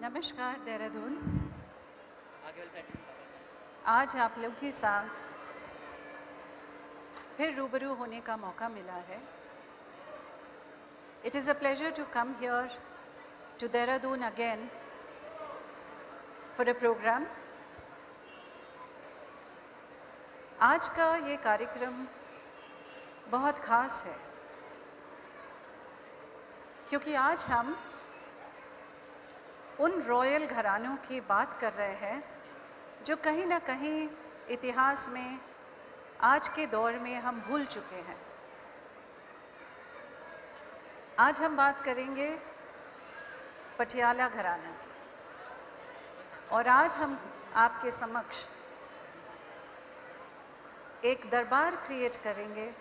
नमस्कार देहरादून। आज आप लोग के साथ फिर रूबरू होने का मौका मिला है। It is a pleasure to come here to Dehradun again for a program. आज का ये कार्यक्रम बहुत ख़ास है क्योंकि आज हम उन रॉयल घरानों की बात कर रहे हैं जो कहीं ना कहीं इतिहास में आज के दौर में हम भूल चुके हैं। आज हम बात करेंगे पटियाला घराना की और आज हम आपके समक्ष एक दरबार क्रिएट करेंगे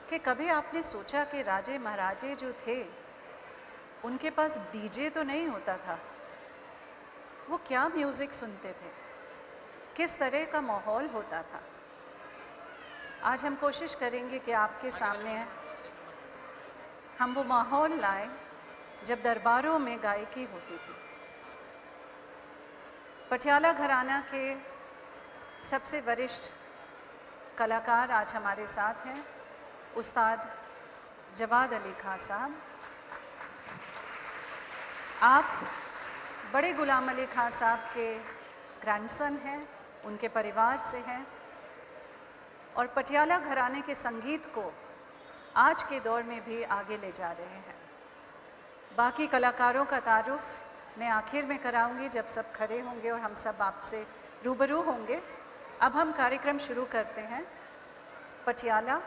कि कभी आपने सोचा कि राजे महाराजे जो थे उनके पास डीजे तो नहीं होता था, वो क्या म्यूज़िक सुनते थे, किस तरह का माहौल होता था। आज हम कोशिश करेंगे कि आपके सामने हम वो माहौल लाएं जब दरबारों में गायकी होती थी। पटियाला घराना के सबसे वरिष्ठ कलाकार आज हमारे साथ हैं, उस्ताद जवाद अली खां साहब। आप बड़े गुलाम अली खां साहब के ग्रैंडसन हैं, उनके परिवार से हैं और पटियाला घराने के संगीत को आज के दौर में भी आगे ले जा रहे हैं। बाकी कलाकारों का तारुफ मैं आखिर में कराऊंगी जब सब खड़े होंगे और हम सब आपसे रूबरू होंगे। अब हम कार्यक्रम शुरू करते हैं। पटियाला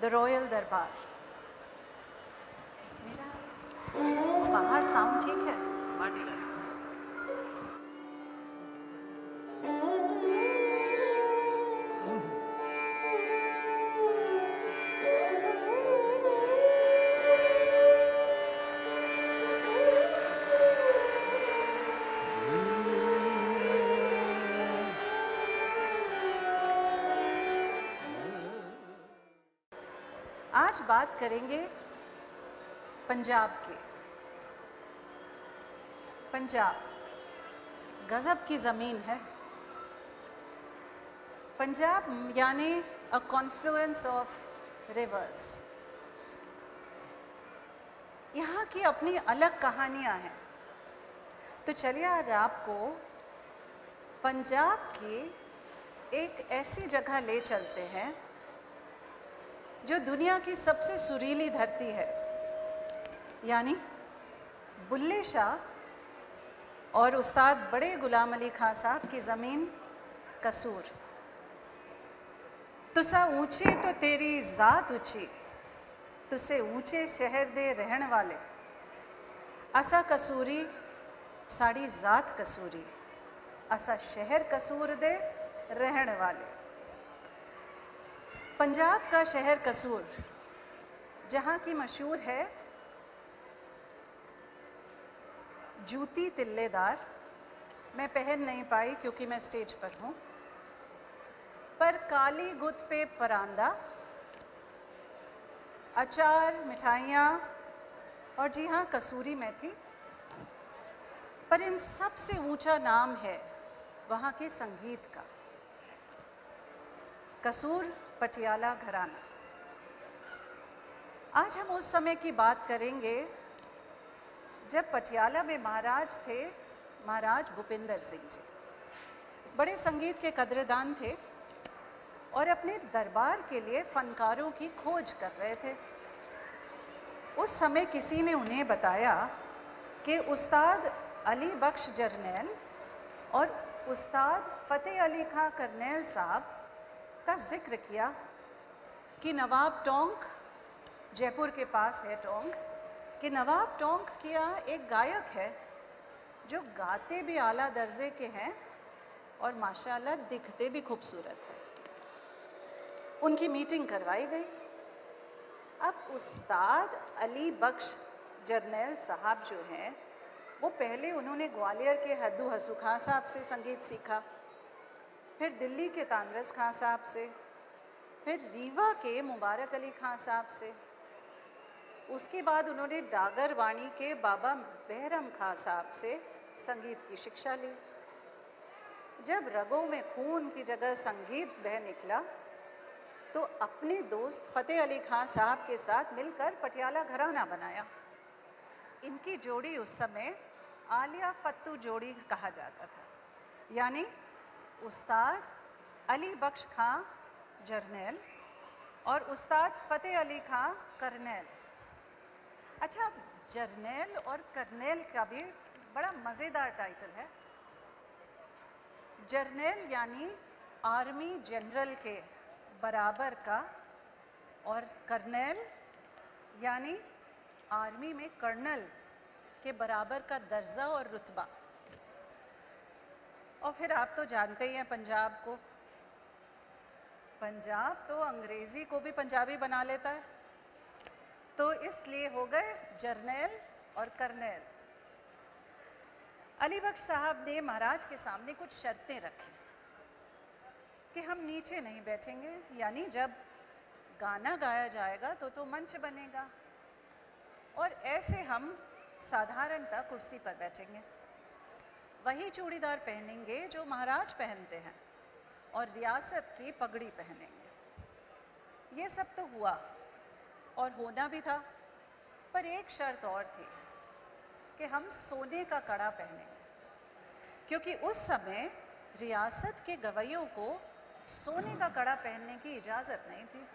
द रॉयल दरबार। बाहर साउंड ठीक है? आज बात करेंगे पंजाब की। पंजाब गज़ब की ज़मीन है। पंजाब यानी अ कॉन्फ्लुएंस ऑफ रिवर्स। यहाँ की अपनी अलग कहानियाँ हैं। तो चलिए आज आपको पंजाब की एक ऐसी जगह ले चलते हैं जो दुनिया की सबसे सुरीली धरती है, यानी बुल्ले शाह और उस्ताद बड़े गुलाम अली खां साहब की ज़मीन कसूर। तुसा ऊंचे तो तेरी ज़ात ऊंची, तुसे ऊंचे शहर दे रहन वाले, असा कसूरी साड़ी ज़ात कसूरी, असा शहर कसूर दे रहन वाले। पंजाब का शहर कसूर, जहाँ की मशहूर है जूती तिल्लेदार। मैं पहन नहीं पाई क्योंकि मैं स्टेज पर हूँ, पर काली गुत पे परांदा, अचार, मिठाइयाँ और जी हाँ कसूरी मेथी। पर इन सब से ऊंचा नाम है वहाँ के संगीत का। कसूर पटियाला घराना। आज हम उस समय की बात करेंगे जब पटियाला में महाराज थे, महाराज भूपिंदर सिंह जी। बड़े संगीत के कदरदान थे और अपने दरबार के लिए फनकारों की खोज कर रहे थे। उस समय किसी ने उन्हें बताया कि उस्ताद अली बख्श जरनैल और उस्ताद फ़तेह अली खां करनैल साहब का जिक्र किया कि नवाब टोंक, जयपुर के पास है टोंक, कि नवाब टोंक के यहाँ एक गायक है जो गाते भी आला दर्जे के हैं और माशाल्लाह दिखते भी खूबसूरत है। उनकी मीटिंग करवाई गई। अब उस्ताद अली बख्श जरनैल साहब जो हैं वो पहले उन्होंने ग्वालियर के हद्दू हसू खां साहब से संगीत सीखा, फिर दिल्ली के तानरस खां साहब से, फिर रीवा के मुबारक अली खां साहब से, उसके बाद उन्होंने डागर वाणी के बाबा बहरम खां साहब से संगीत की शिक्षा ली। जब रगों में खून की जगह संगीत बह निकला तो अपने दोस्त फतेह अली खां साहब के साथ मिलकर पटियाला घराना बनाया। इनकी जोड़ी उस समय आलिया फत्तू जोड़ी कहा जाता था, यानी उस्ताद अली बख्श खां जर्नैल और उस्ताद फतेह अली खां कर्नैल। अच्छा, जर्नैल और कर्नैल का भी बड़ा मज़ेदार टाइटल है। जर्नैल यानी आर्मी जनरल के बराबर का, और कर्नैल यानी आर्मी में कर्नल के बराबर का दर्जा और रुतबा। और फिर आप तो जानते ही हैं पंजाब को, पंजाब तो अंग्रेज़ी को भी पंजाबी बना लेता है, तो इसलिए हो गए जर्नैल और कर्नैल। अली बख्श साहब ने महाराज के सामने कुछ शर्तें रखी कि हम नीचे नहीं बैठेंगे, यानी जब गाना गाया जाएगा तो मंच बनेगा, और ऐसे हम साधारणतः कुर्सी पर बैठेंगे, वही चूड़ीदार पहनेंगे जो महाराज पहनते हैं, और रियासत की पगड़ी पहनेंगे। ये सब तो हुआ और होना भी था, पर एक शर्त और थी कि हम सोने का कड़ा पहनेंगे, क्योंकि उस समय रियासत के गवैयों को सोने का कड़ा पहनने की इजाज़त नहीं थी।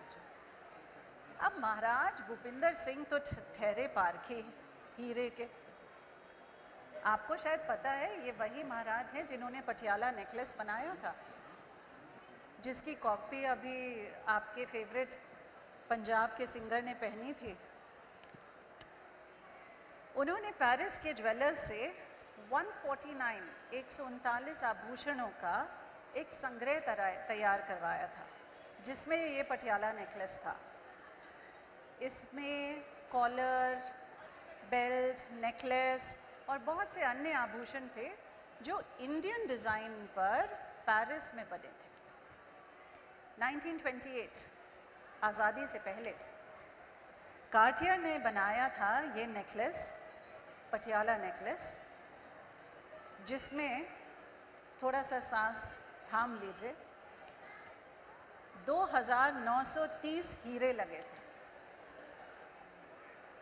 अब महाराज भूपिंदर सिंह तो ठहरे पारखी हीरे के। आपको शायद पता है ये वही महाराज हैं जिन्होंने पटियाला नेकलेस बनाया था, जिसकी कॉपी अभी आपके फेवरेट पंजाब के सिंगर ने पहनी थी। उन्होंने पेरिस के ज्वेलर्स से 149 आभूषणों का एक संग्रह तैयार करवाया था, जिसमें ये पटियाला नेकलेस था। इसमें कॉलर, बेल्ट, नेकलेस और बहुत से अन्य आभूषण थे जो इंडियन डिज़ाइन पर पेरिस में बने थे। 1928 आज़ादी से पहले कार्टियर ने बनाया था ये नेकलेस, पटियाला नेकलेस, जिसमें थोड़ा सा सांस थाम लीजिए, 2930 हीरे लगे थे,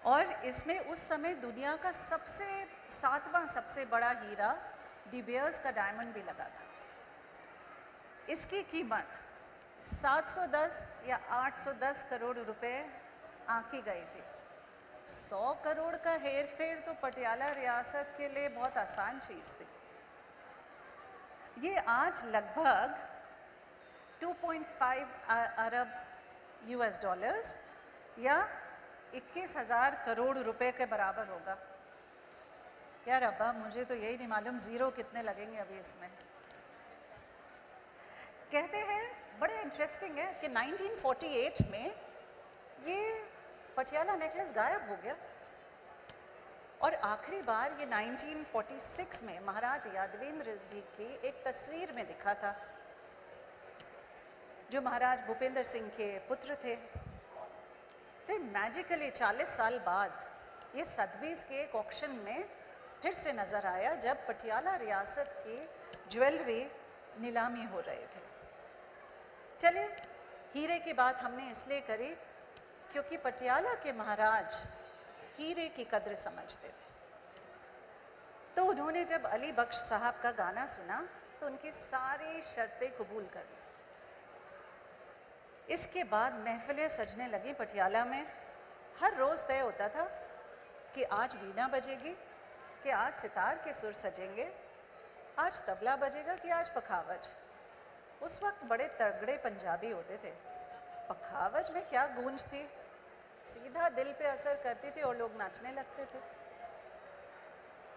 और इसमें उस समय दुनिया का सातवां सबसे बड़ा हीरा डी बियर्स का डायमंड भी लगा था। इसकी कीमत 710 या 810 करोड़ रुपए आंकी गई थी। 100 करोड़ का हेर फेर तो पटियाला रियासत के लिए बहुत आसान चीज़ थी। ये आज लगभग 2.5 अरब US डॉलर्स या 21,000 करोड़ रुपए के बराबर होगा। यार अब्बा, मुझे तो यही नहीं मालूम ज़ीरो कितने लगेंगे अभी इसमें। कहते हैं, बड़े इंटरेस्टिंग है कि 1948 में ये पटियाला नेकलेस गायब हो गया, और आखिरी बार ये 1946 में महाराज यादवेंद्र जी की एक तस्वीर में दिखा था, जो महाराज भूपेंद्र सिंह के पुत्र थे। फिर मैजिकली 40 साल बाद ये सदबीज़ के एक ऑक्शन में फिर से नज़र आया, जब पटियाला रियासत की ज्वेलरी नीलामी हो रहे थे। चलिए, हीरे की बात हमने इसलिए करी क्योंकि पटियाला के महाराज हीरे की कद्र समझते थे। तो उन्होंने जब अली बख्श साहब का गाना सुना तो उनकी सारी शर्तें कबूल कर ली। इसके बाद महफिलें सजने लगी पटियाला में। हर रोज़ तय होता था कि आज वीणा बजेगी, कि आज सितार के सुर सजेंगे, आज तबला बजेगा, कि आज पखावज। उस वक्त बड़े तगड़े पंजाबी होते थे। पखावज में क्या गूंज थी, सीधा दिल पे असर करती थी और लोग नाचने लगते थे।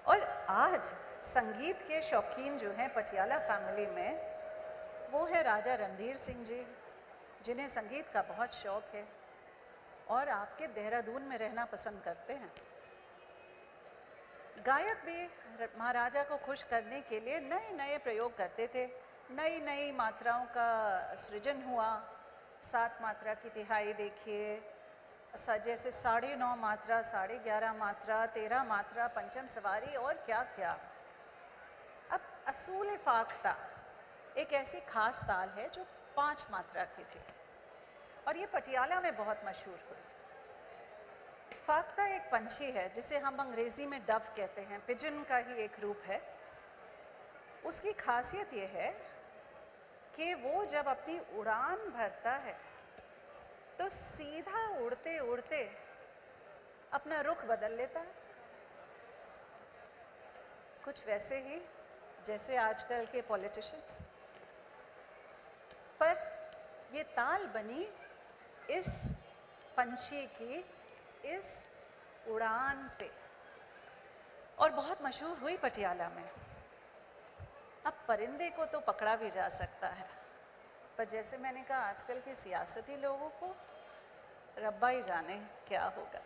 और आज संगीत के शौकीन जो हैं पटियाला फैमिली में, वो है राजा रणधीर सिंह जी, जिन्हें संगीत का बहुत शौक है और आपके देहरादून में रहना पसंद करते हैं। गायक भी महाराजा को खुश करने के लिए नए नए प्रयोग करते थे। नई नई मात्राओं का सृजन हुआ। 7 मात्रा की तिहाई देखिए, जैसे 9.5 मात्रा, 11.5 मात्रा, 13 मात्रा, पंचम सवारी और क्या क्या। अब असूल फाख्ता एक ऐसी खास ताल है जो 5 मात्रा की थी और ये पटियाला में बहुत मशहूर हुई। फाख्ता एक पंछी है जिसे हम अंग्रेज़ी में डव कहते हैं, पिजन का ही एक रूप है। उसकी खासियत ये है कि वो जब अपनी उड़ान भरता है तो सीधा उड़ते उड़ते अपना रुख बदल लेता है, कुछ वैसे ही जैसे आजकल के पॉलिटिशियंस। पर ये ताल बनी इस पंछी की इस उड़ान पे और बहुत मशहूर हुई पटियाला में। अब परिंदे को तो पकड़ा भी जा सकता है, पर जैसे मैंने कहा आजकल के सियासती लोगों को रब्बा ही जाने क्या होगा।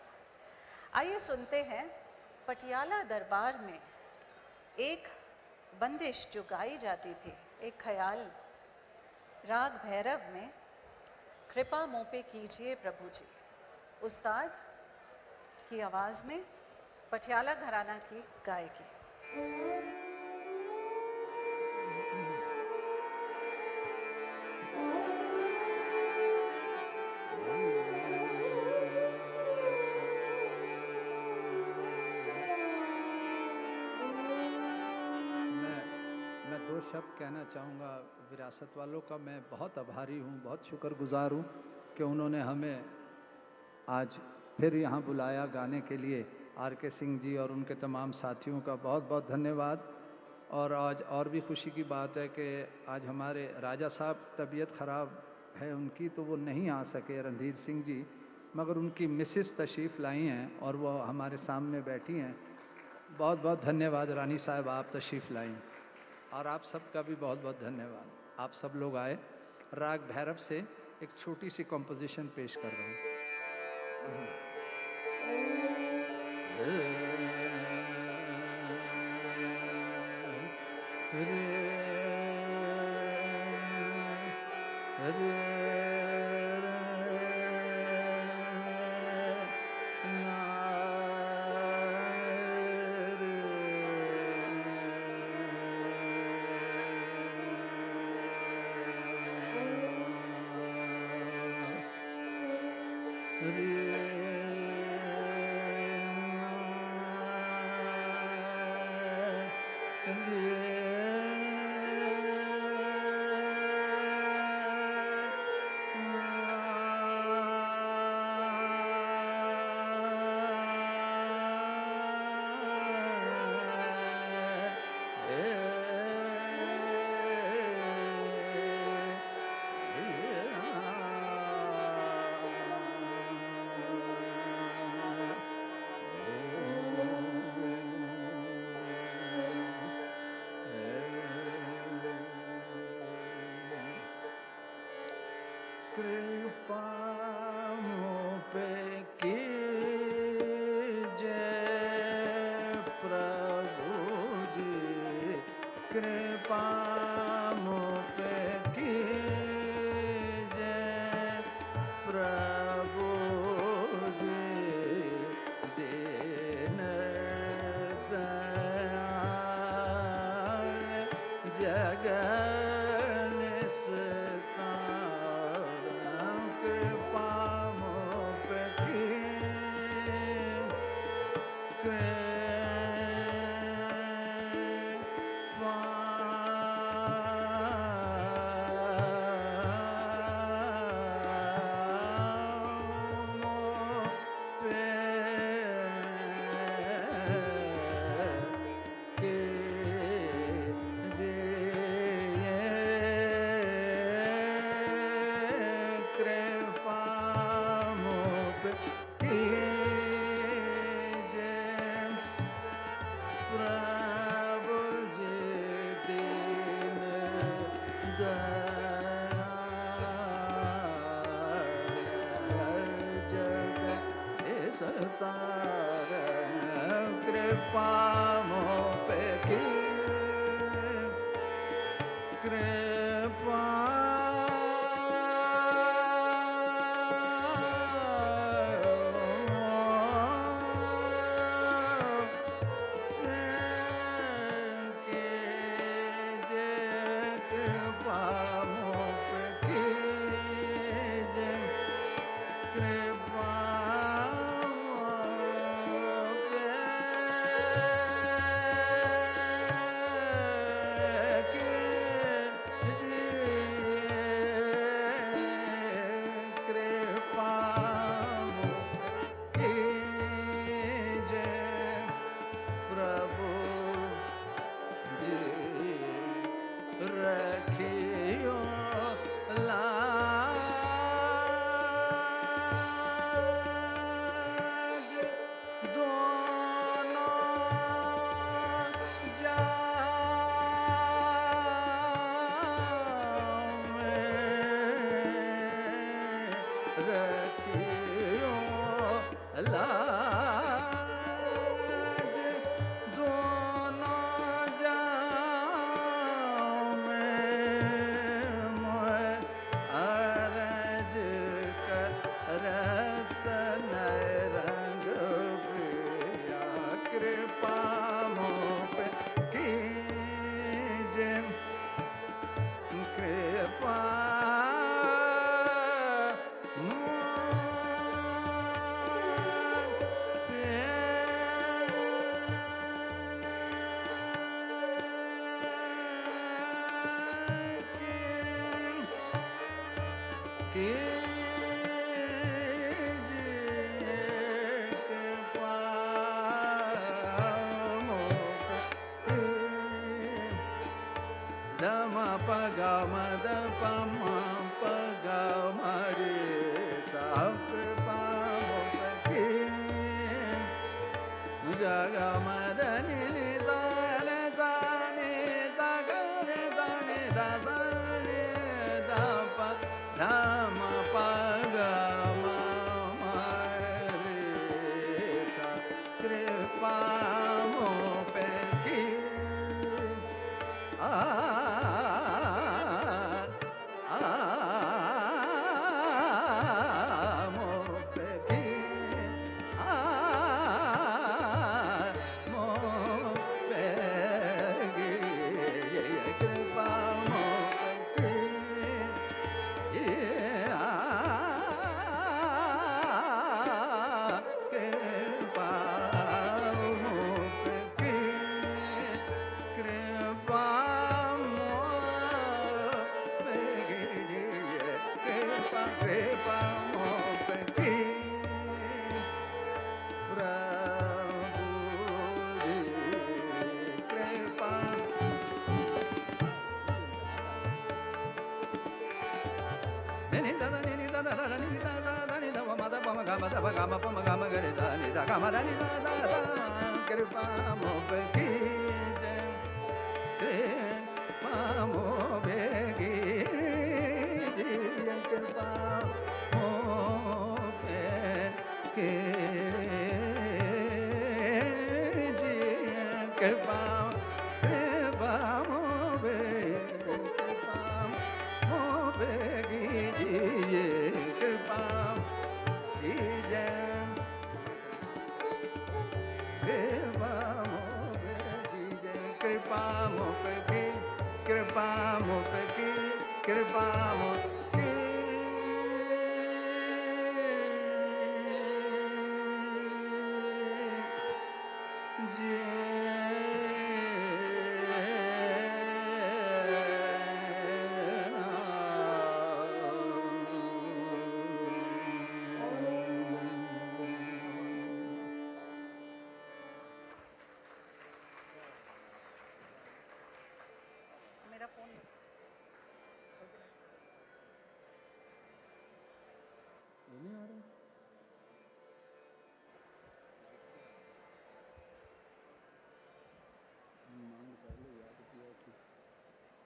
आइए सुनते हैं पटियाला दरबार में एक बंदिश जो गाई जाती थी, एक ख्याल राग भैरव में, कृपा मों पे कीजिए प्रभु जी, उस्ताद की आवाज़ में पटियाला घराना की गायकी। दो शब्द कहना चाहूँगा विरासत वालों का। मैं बहुत आभारी हूँ, बहुत शुक्रगुजार हूँ कि उन्होंने हमें आज फिर यहाँ बुलाया गाने के लिए। आर.के. सिंह जी और उनके तमाम साथियों का बहुत बहुत धन्यवाद। और आज और भी खुशी की बात है कि आज हमारे राजा साहब तबीयत ख़राब है उनकी, तो वो नहीं आ सके, रणधीर सिंह जी, मगर उनकी मिसेस तशरीफ़ लाई हैं और वो हमारे सामने बैठी हैं। बहुत बहुत धन्यवाद रानी साहब, आप तशरीफ़ लाई। और आप सबका भी बहुत बहुत धन्यवाद, आप सब लोग आए। राग भैरव से एक छोटी सी कॉम्पोजिशन पेश कर रहा हूँ।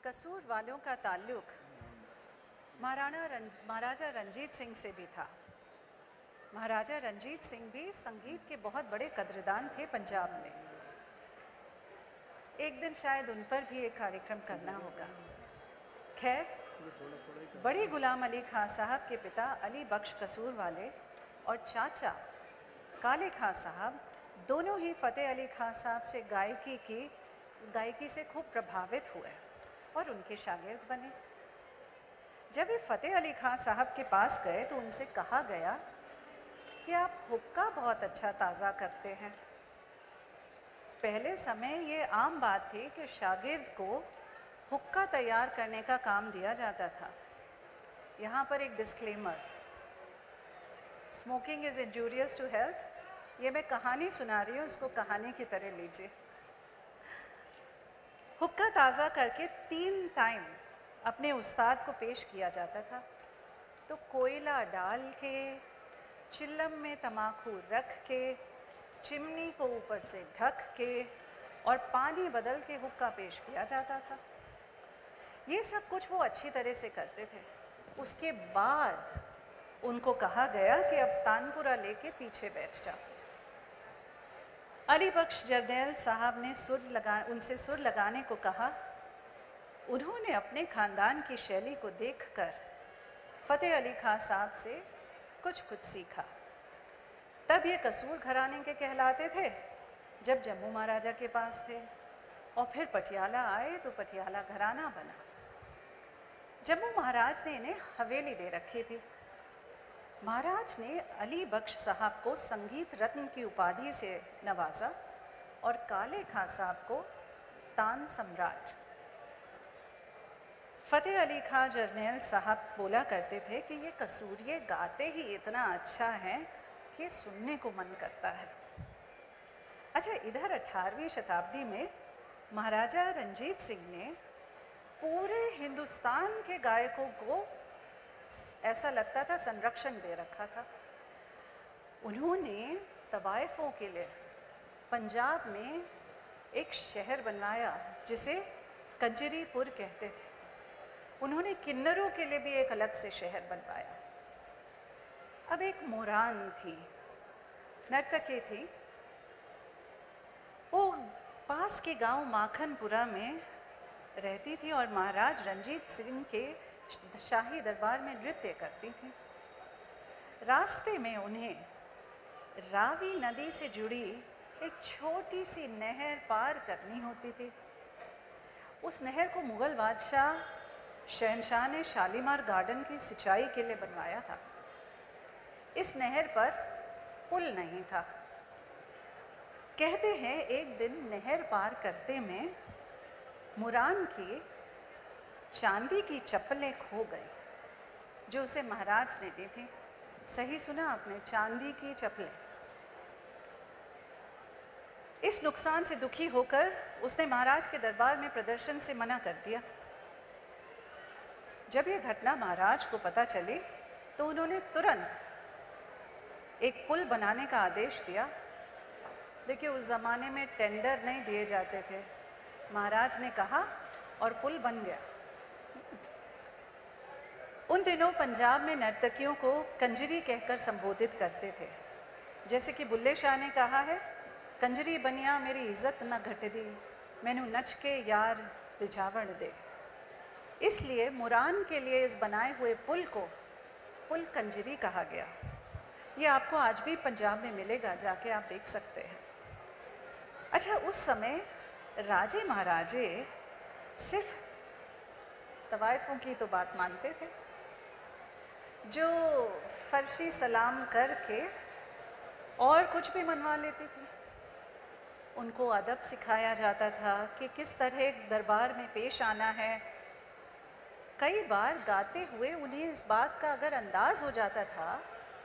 कसूर वालों का ताल्लुक महाराजा रंजीत सिंह से भी था। महाराजा रंजीत सिंह भी संगीत के बहुत बड़े कद्रदान थे पंजाब में। एक दिन शायद उन पर भी एक कार्यक्रम करना होगा। खैर, बड़ी गुलाम अली खां साहब के पिता अली बख्श कसूर वाले और चाचा काले खां साहब दोनों ही फ़तेह अली खां साहब से गायकी से खूब प्रभावित हुए और उनके शागिर्द बने। जब वे फ़तेह अली खां साहब के पास गए तो उनसे कहा गया कि आप हुक्का बहुत अच्छा ताज़ा करते हैं। पहले समय ये आम बात थी कि शागिर्द को हुक्का तैयार करने का काम दिया जाता था। यहाँ पर एक disclaimer, smoking is injurious to health. ये मैं कहानी सुना रही हूँ, इसको कहानी की तरह लीजिए। हुक्का ताज़ा करके 3 टाइम अपने उस्ताद को पेश किया जाता था। तो कोयला डाल के, चिल्लम में तमाकू रख के, चिमनी को ऊपर से ढक के और पानी बदल के हुक्का पेश किया जाता था। ये सब कुछ वो अच्छी तरह से करते थे। उसके बाद उनको कहा गया कि अब तानपुरा लेके पीछे बैठ जाओ। अली बख्श जरनैल साहब ने उनसे सुर लगाने को कहा। उन्होंने अपने ख़ानदान की शैली को देखकर फ़तेह अली खां साहब से कुछ सीखा। तब ये कसूर घराने के कहलाते थे जब जम्मू महाराजा के पास थे, और फिर पटियाला आए तो पटियाला घराना बना। जम्मू महाराज ने इन्हें हवेली दे रखी थी। महाराज ने अली बख्श साहब को संगीत रत्न की उपाधि से नवाजा और काले खां साहब को तान सम्राट। फ़तेह अली खां जरनैल साहब बोला करते थे कि ये कसूरिये गाते ही इतना अच्छा है कि सुनने को मन करता है। अच्छा, इधर 18वीं शताब्दी में महाराजा रंजीत सिंह ने पूरे हिंदुस्तान के गायकों को ऐसा लगता था संरक्षण दे रखा था। उन्होंने तवाइफों के लिए पंजाब में एक शहर बनवाया जिसे कंजरीपुर कहते थे। उन्होंने किन्नरों के लिए भी एक अलग से शहर बनवाया। अब एक मोरान थी, नर्तकी थी, वो पास के गांव माखनपुरा में रहती थी और महाराज रंजीत सिंह के शाही दरबार में नृत्य करती थी। रास्ते में उन्हें रावी नदी से जुड़ी एक छोटी सी नहर पार करनी होती थी। उस नहर को मुगल बादशाह शहनशाह ने शालीमार गार्डन की सिंचाई के लिए बनवाया था। इस नहर पर पुल नहीं था। कहते हैं एक दिन नहर पार करते में मुरान की चांदी की चप्पलें खो गई जो उसे महाराज ने दी थी। सही सुना आपने, चांदी की चप्पलें। इस नुकसान से दुखी होकर उसने महाराज के दरबार में प्रदर्शन से मना कर दिया। जब यह घटना महाराज को पता चली तो उन्होंने तुरंत एक पुल बनाने का आदेश दिया। देखिए, उस ज़माने में टेंडर नहीं दिए जाते थे। महाराज ने कहा और पुल बन गया। उन दिनों पंजाब में नर्तकियों को कंजरी कहकर संबोधित करते थे। जैसे कि बुल्ले शाह ने कहा है, कंजरी बनिया मेरी इज्जत न घटदी, मैनू नच के यार रिझावण दे। इसलिए मुरान के लिए इस बनाए हुए पुल को पुल कंजरी कहा गया। ये आपको आज भी पंजाब में मिलेगा, जाके आप देख सकते हैं। अच्छा, उस समय राजे महाराजे सिर्फ तवाइफों की तो बात मानते थे, जो फर्शी सलाम करके और कुछ भी मनवा लेती थी। उनको अदब सिखाया जाता था कि किस तरह दरबार में पेश आना है। कई बार गाते हुए उन्हें इस बात का अगर अंदाज़ हो जाता था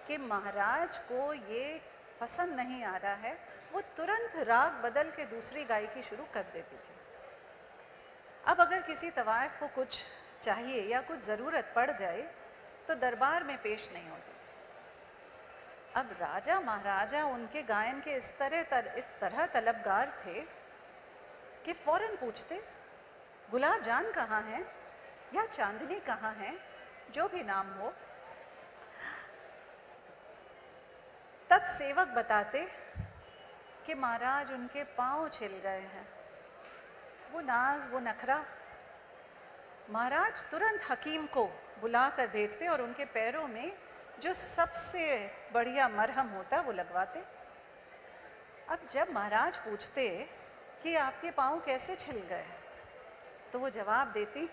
कि महाराज को ये पसंद नहीं आ रहा है, वो तुरंत राग बदल के दूसरी गायकी शुरू कर देती थी। अब अगर किसी तवाइफ को कुछ चाहिए या कुछ ज़रूरत पड़ गए तो दरबार में पेश नहीं होती। अब राजा महाराजा उनके गायन के इस तरह तलबगार थे कि फौरन पूछते, गुलाब जान कहाँ है या चांदनी कहाँ है, जो भी नाम हो। तब सेवक बताते कि महाराज उनके पाँव छिल गए हैं। वो नाज, वो नखरा। महाराज तुरंत हकीम को बुलाकर भेजते और उनके पैरों में जो सबसे बढ़िया मरहम होता वो लगवाते। अब जब महाराज पूछते कि आपके पाँव कैसे छिल गए, तो वो जवाब देती,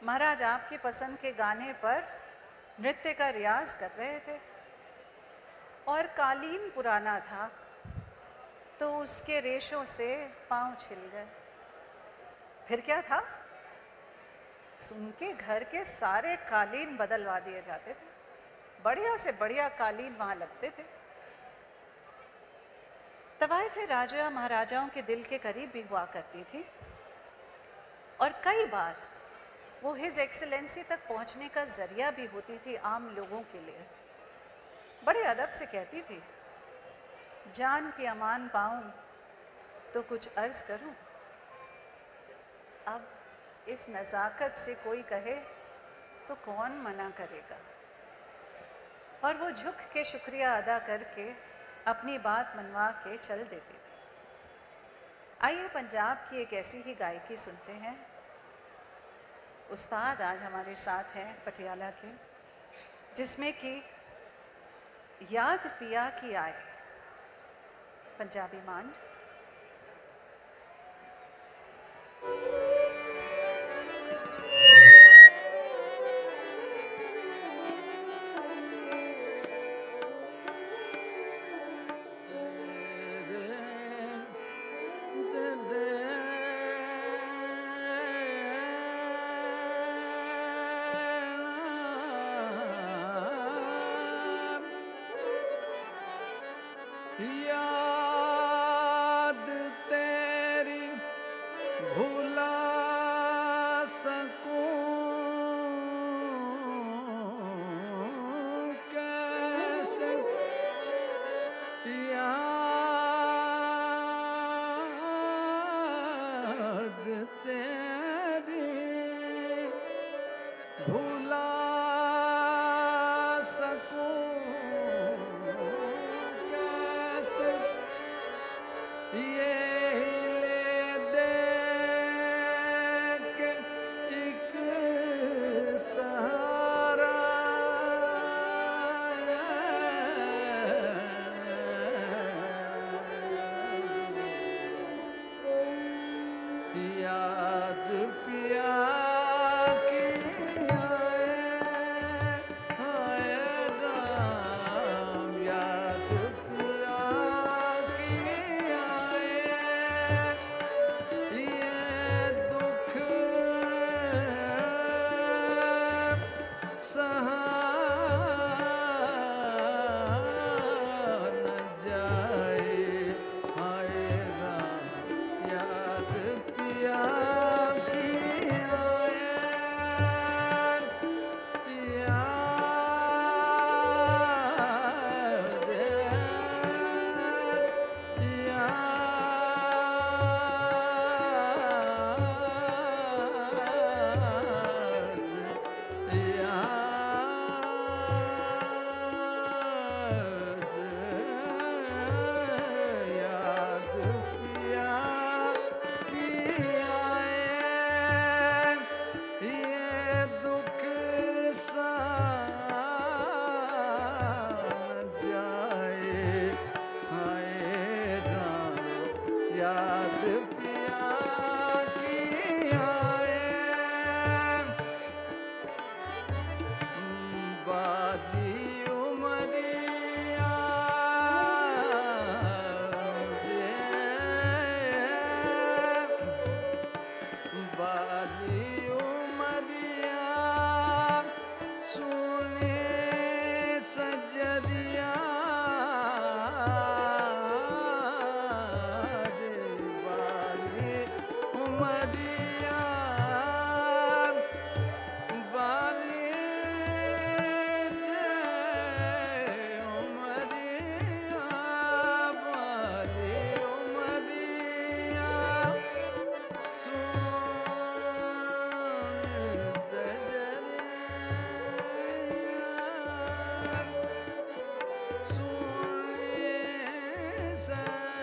महाराज आपकी पसंद के गाने पर नृत्य का रियाज कर रहे थे और कालीन पुराना था तो उसके रेशों से पाँव छिल गए। फिर क्या था, उनके घर के सारे कालीन बदलवा दिए जाते थे। बढ़िया से बढ़िया कालीन वहाँ लगते थे। तवाइफें राजा महाराजाओं के दिल के करीब भी हुआ करती थी और कई बार वो हिज एक्सेलेंसी तक पहुँचने का जरिया भी होती थी आम लोगों के लिए। बड़े अदब से कहती थी, जान की अमान पाऊँ तो कुछ अर्ज करूँ। अब इस नज़ाकत से कोई कहे तो कौन मना करेगा। और वो झुक के शुक्रिया अदा करके अपनी बात मनवा के चल देती थी। आइए पंजाब की एक ऐसी ही गायकी सुनते हैं। उस्ताद आज हमारे साथ हैं पटियाला के, जिसमें कि याद पिया की आए पंजाबी मांड। भुला सकूं कैसे याद तेरी, भुला सकूं कैसे ये ले दे के एक सहारा, याद पिया की आए राम, याद पिया की आए, ये दुख सहा न जाए, हाय राम याद पिया की आए, याद पिया की आए, ये दुख सा न जाए, हाय राम याद पिया की आए, बाली उमरिया बाली उमरिया सुने सजरिया रे, बाली उमरिया बाली उमरिया, बाली उमरिया सुन सजरिया, सुन सजरिया,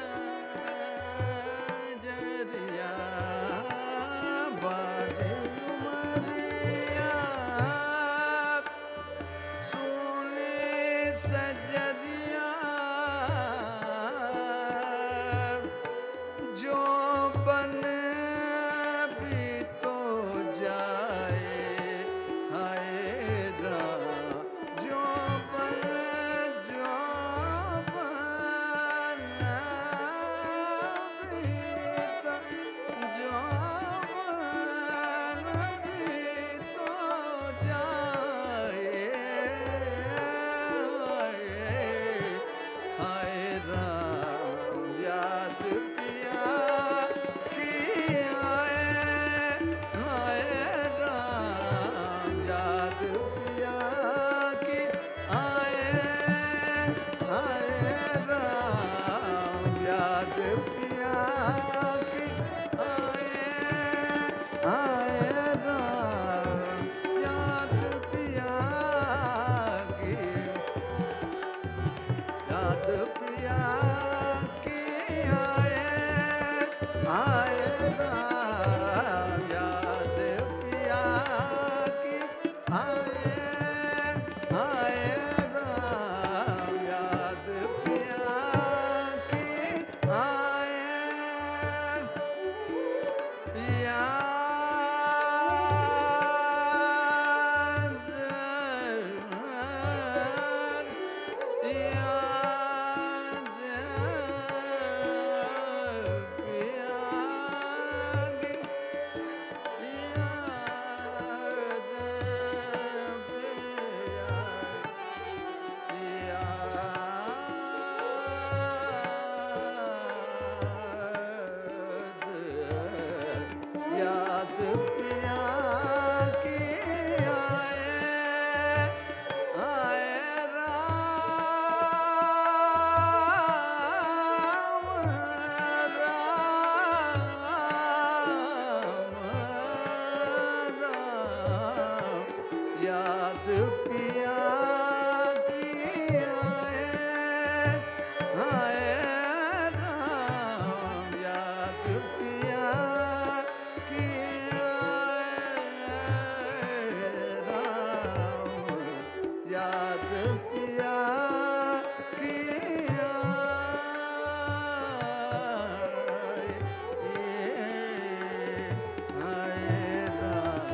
याद पिया की आए आए राम राम राम याद पिया की आए आए राम याद पिया की आए राम याद पिया की आए राम।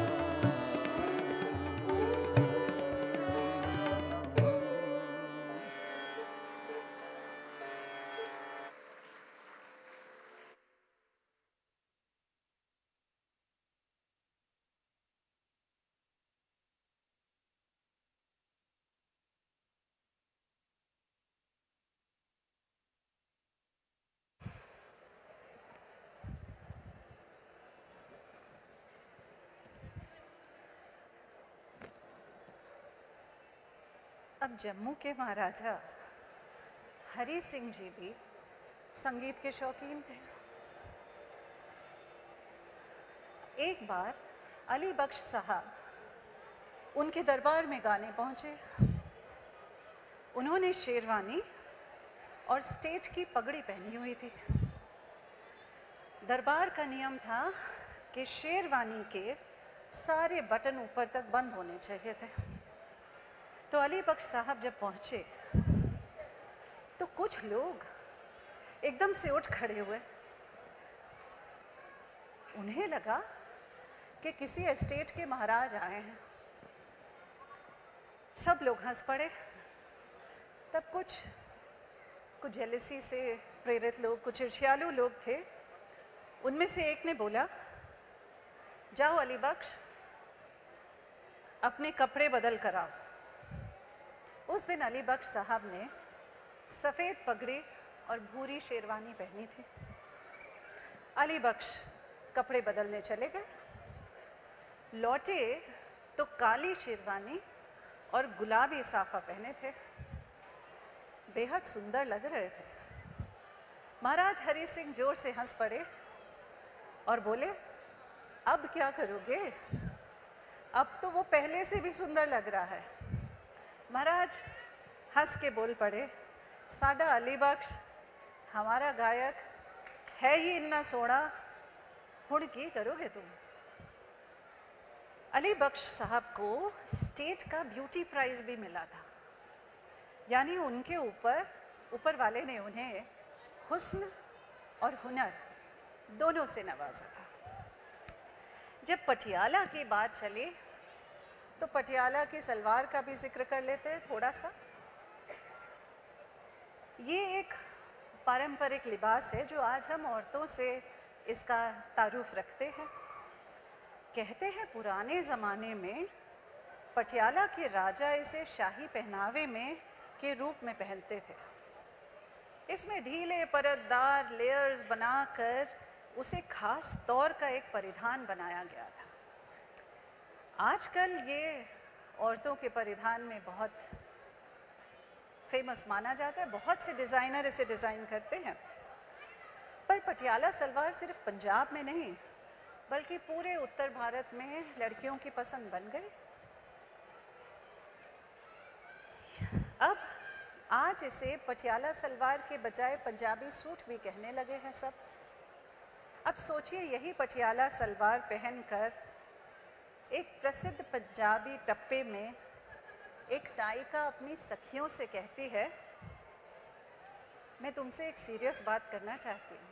अब जम्मू के महाराजा हरी सिंह जी भी संगीत के शौकीन थे। एक बार अली बख्श साहब उनके दरबार में गाने पहुंचे। उन्होंने शेरवानी और स्टेट की पगड़ी पहनी हुई थी। दरबार का नियम था कि शेरवानी के सारे बटन ऊपर तक बंद होने चाहिए थे। तो अली बख्श साहब जब पहुंचे तो कुछ लोग एकदम से उठ खड़े हुए। उन्हें लगा कि किसी एस्टेट के महाराज आए हैं। सब लोग हंस पड़े। तब कुछ जेलसी से प्रेरित लोग, कुछ ईर्ष्यालु लोग थे। उनमें से एक ने बोला, जाओ अली बख्श, अपने कपड़े बदल कर आओ। उस दिन अली बख्श साहब ने सफ़ेद पगड़ी और भूरी शेरवानी पहनी थी। अली बख्श कपड़े बदलने चले गए। लौटे तो काली शेरवानी और गुलाबी साफा पहने थे। बेहद सुंदर लग रहे थे। महाराज हरि सिंह जोर से हंस पड़े और बोले, अब क्या करोगे? अब तो वो पहले से भी सुंदर लग रहा है। महाराज हंस के बोल पड़े, साडा अली बख्श हमारा गायक है ही इन्ना सोना, हुण की करोगे तुम? अली बख्श साहब को स्टेट का ब्यूटी प्राइज भी मिला था। यानी उनके ऊपर वाले ने उन्हें हुस्न और हुनर दोनों से नवाजा था। जब पटियाला की बात चली तो पटियाला की सलवार का भी जिक्र कर लेते हैं थोड़ा सा। ये एक पारंपरिक लिबास है जो आज हम औरतों से इसका तारुफ रखते हैं। कहते हैं पुराने ज़माने में पटियाला के राजा इसे शाही पहनावे में के रूप में पहनते थे। इसमें ढीले परतदार लेयर्स बनाकर उसे खास तौर का एक परिधान बनाया गया था। आजकल ये औरतों के परिधान में बहुत फेमस माना जाता है। बहुत से डिज़ाइनर इसे डिज़ाइन करते हैं। पर पटियाला सलवार सिर्फ पंजाब में नहीं बल्कि पूरे उत्तर भारत में लड़कियों की पसंद बन गई। अब आज इसे पटियाला सलवार के बजाय पंजाबी सूट भी कहने लगे हैं सब। अब सोचिए, यही पटियाला सलवार पहनकर एक प्रसिद्ध पंजाबी टप्पे में एक नायिका अपनी सखियों से कहती है, मैं तुमसे एक सीरियस बात करना चाहती हूँ,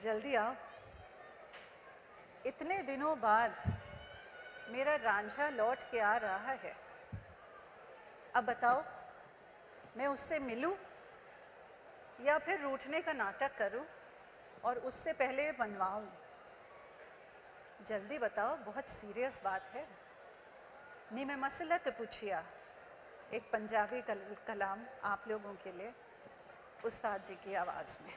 जल्दी आओ। इतने दिनों बाद मेरा रांझा लौट के आ रहा है। अब बताओ, मैं उससे मिलूं या फिर रूठने का नाटक करूं और उससे पहले मनवाऊं? जल्दी बताओ, बहुत सीरियस बात है। नी मैं मसलत पूछिया, एक पंजाबी कलाम आप लोगों के लिए उस्ताद जी की आवाज़ में।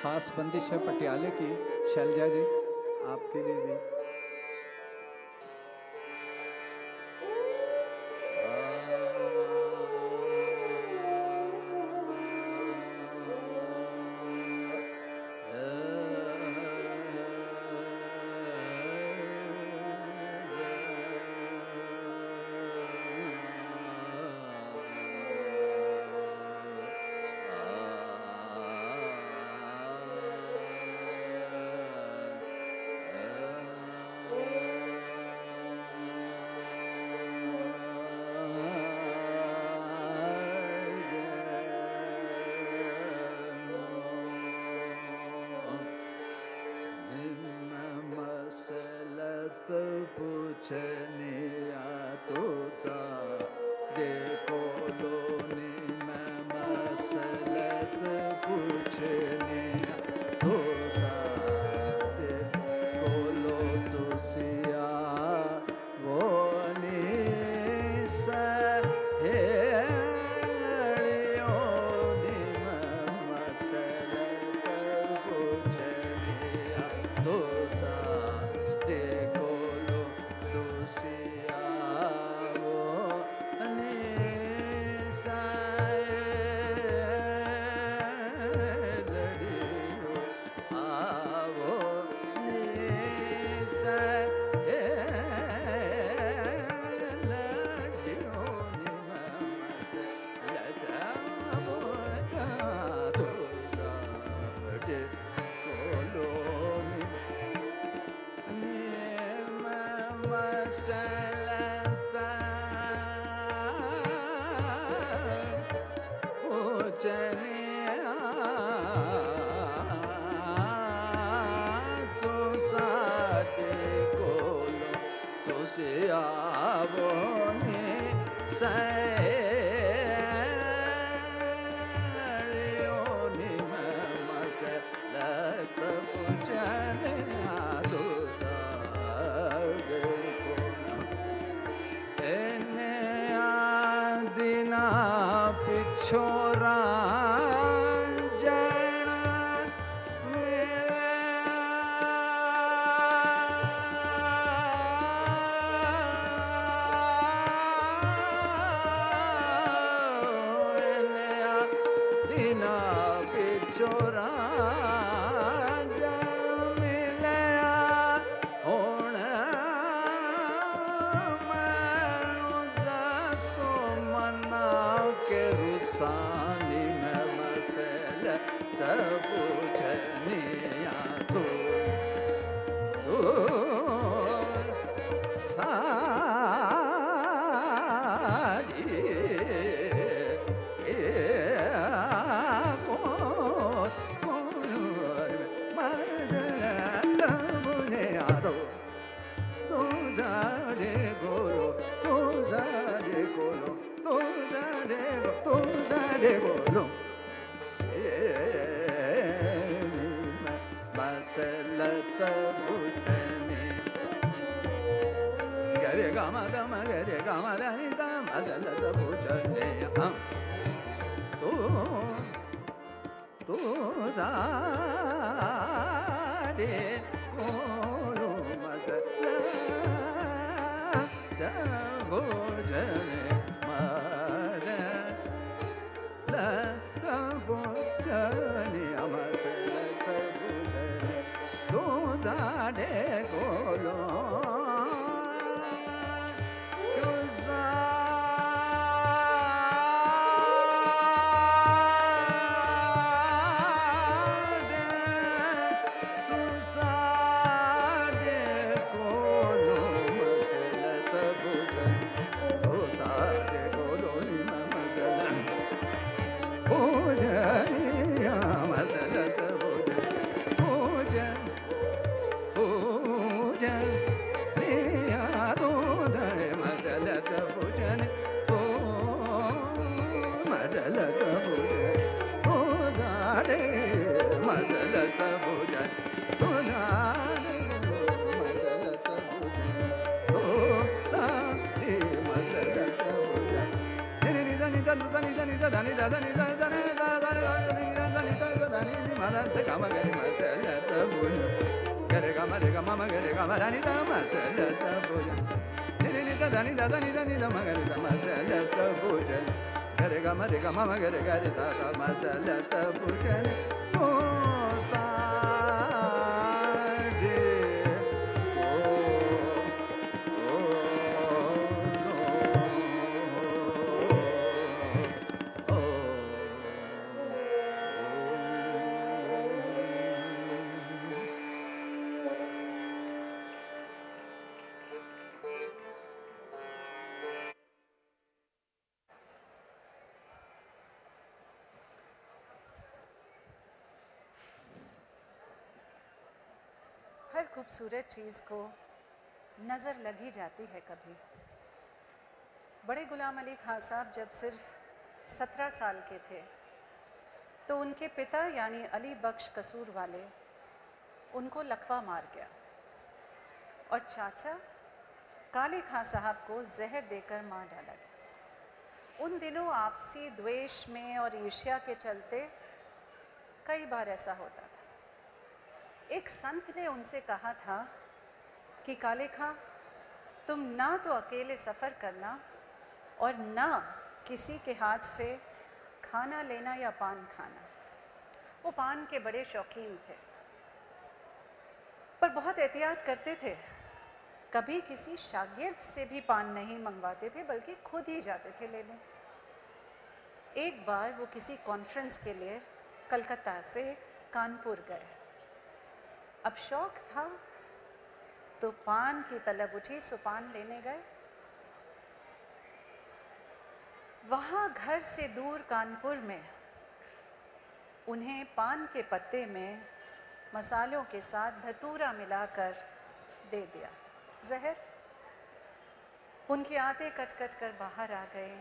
ख़ास बंदिश है पटियाले की, शैलजा जी आपके लिए भी। पूछनिया तो सा देखो लोनी मैं मसलत पूछनिया तो सा देखो लो तुसिया वो नी सहेलियों नी मैं मसलत पूछनिया तो सा देखो लो तुसिया वो नी सहेलियों आवो नी सहेलियों नी मसलत बोता तो साडे कोलोनी पूछनिया तो साडे कोलो तुसे आवो नी सहेलियों नी मसलत पूछनिया तो साडे कोलो एने दिना पिछोरा जण मिले एने दिना पिछोरा जण मिले हुण मैनू दसो मना के रुसानी में मसलत पूछनिया तो सारी मसलत पूछने गरे गामा दम गरे गामा दानी दा मसलत पूछने हम तो सारे बोलो मसलत पूछने मसलत पूछने मसलत पूछने तो सारे बोलो ध ग म ग रे म स ल त बु ग रे ग म रे ग म म ग रे ग म ध नि ध म स ल त बु नि नि नि ध ध नि ध ध नि ध नि ध म ग रे ध म स ल त बु ग रे ग म रे ग म म ग रे ग रे ध ध म स ल त बु ग ओ सा रे ओ ओ नो ओ हर खूबसूरत चीज़ को नज़र लग ही जाती है कभी। बड़े गुलाम अली खां साहब जब सिर्फ 17 साल के थे तो उनके पिता यानी अली बख्श कसूर वाले उनको लकवा मार गया और चाचा काले खां साहब को जहर देकर मार डाला गया। उन दिनों आपसी द्वेष में और ईर्ष्या के चलते कई बार ऐसा होता था। एक संत ने उनसे कहा था कि काले खां, तुम ना तो अकेले सफ़र करना और ना किसी के हाथ से खाना लेना या पान खाना। वो पान के बड़े शौकीन थे पर बहुत एहतियात करते थे। कभी किसी शागिर्द से भी पान नहीं मंगवाते थे बल्कि खुद ही जाते थे लेने। एक बार वो किसी कॉन्फ्रेंस के लिए कलकत्ता से कानपुर गए। अब शौक था तो पान की तलब उठी सो पान लेने गए। वहाँ घर से दूर कानपुर में उन्हें पान के पत्ते में मसालों के साथ धतूरा मिलाकर दे दिया जहर। उनके आते कट कट कर बाहर आ गए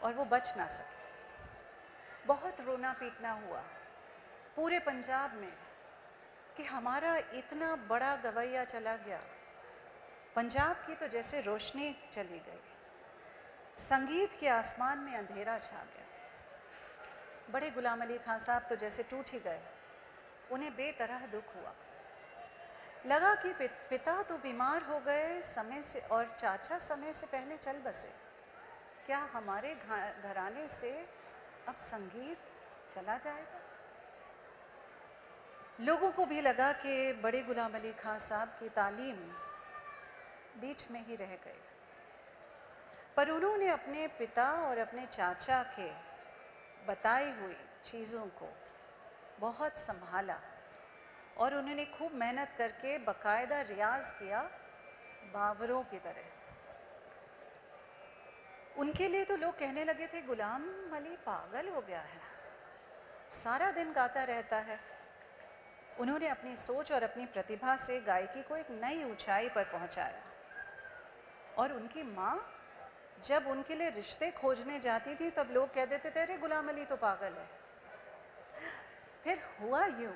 और वो बच ना सके। बहुत रोना पीटना हुआ पूरे पंजाब में कि हमारा इतना बड़ा गवैया चला गया। पंजाब की तो जैसे रोशनी चली गई, संगीत के आसमान में अंधेरा छा गया। बड़े गुलाम अली खां साहब तो जैसे टूट ही गए। उन्हें बेतरह दुख हुआ। लगा कि पिता तो बीमार हो गए समय से और चाचा समय से पहले चल बसे। क्या हमारे घराने से अब संगीत चला जाएगा? लोगों को भी लगा कि बड़े गुलाम अली खां साहब की तालीम बीच में ही रह गई। पर उन्होंने अपने पिता और अपने चाचा के बताई हुई चीज़ों को बहुत संभाला और उन्होंने खूब मेहनत करके बाकायदा रियाज किया बावरों की तरह। उनके लिए तो लोग कहने लगे थे गुलाम अली पागल हो गया है, सारा दिन गाता रहता है। उन्होंने अपनी सोच और अपनी प्रतिभा से गायकी को एक नई ऊंचाई पर पहुंचाया। और उनकी माँ जब उनके लिए रिश्ते खोजने जाती थी तब लोग कह देते थे अरे गुलाम अली तो पागल है। फिर हुआ यूं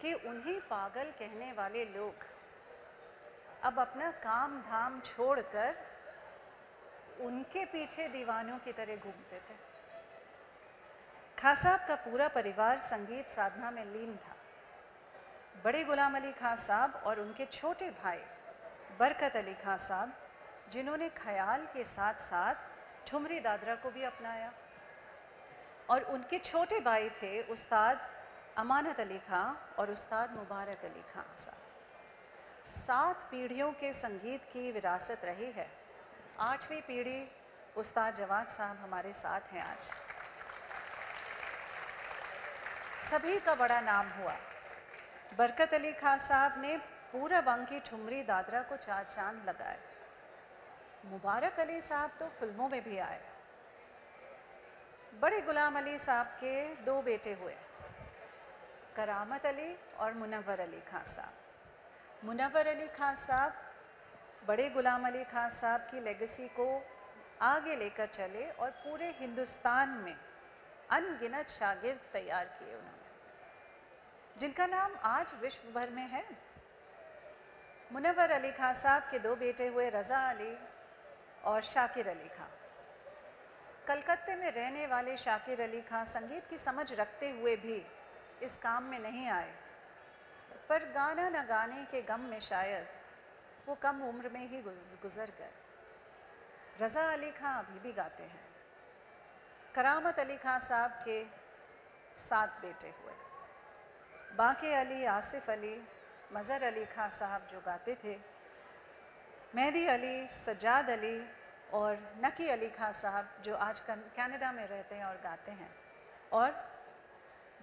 कि उन्हें पागल कहने वाले लोग अब अपना काम धाम छोड़कर उनके पीछे दीवानों की तरह घूमते थे। खां साहब का पूरा परिवार संगीत साधना में लीन था। बड़े गुलाम अली खां साहब और उनके छोटे भाई बरकत अली खां साहब, जिन्होंने ख्याल के साथ साथ ठुमरी दादरा को भी अपनाया, और उनके छोटे भाई थे उस्ताद अमानत अली खां और उस्ताद मुबारक अली खां साहब। 7 पीढ़ियों के संगीत की विरासत रही है। 8वीं पीढ़ी उस्ताद जवाद साहब हमारे साथ हैं आज। सभी का बड़ा नाम हुआ। बरकत अली खां साहब ने पूरा बंग की ठुमरी दादरा को 4 चांद लगाए। मुबारक अली साहब तो फिल्मों में भी आए। बड़े गुलाम अली साहब के 2 बेटे हुए, करामत अली और मुनव्वर अली खां साहब। मुनव्वर अली खां साहब बड़े गुलाम अली खां साहब की लेगेसी को आगे लेकर चले और पूरे हिंदुस्तान में अनगिनत शागिर्द तैयार किए उन्होंने, जिनका नाम आज विश्व भर में है। मुनव्वर अली खां साहब के 2 बेटे हुए, रज़ा अली और शाकिर अली खां। कलकत्ते में रहने वाले शाकिर अली खां संगीत की समझ रखते हुए भी इस काम में नहीं आए, पर गाना न गाने के गम में शायद वो कम उम्र में ही गुजर गए। रज़ा अली खां अभी भी गाते हैं। करामत अली खां साहब के 7 बेटे हुए। बाके अली, आसिफ अली, मज़हर अली खां साहब जो गाते थे, मेहदी अली, सज्जाद अली और नकी अली खां साहब जो आज कनाडा में रहते हैं और गाते हैं, और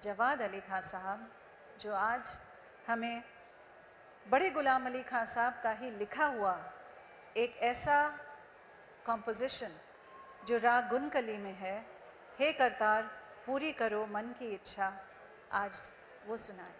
जवाद अली खां साहब जो आज हमें बड़े गुलाम अली खां साहब का ही लिखा हुआ एक ऐसा कॉम्पोजिशन जो राग गुनकली में है, हे करतार पूरी करो मन की इच्छा, आज वो सुनाए।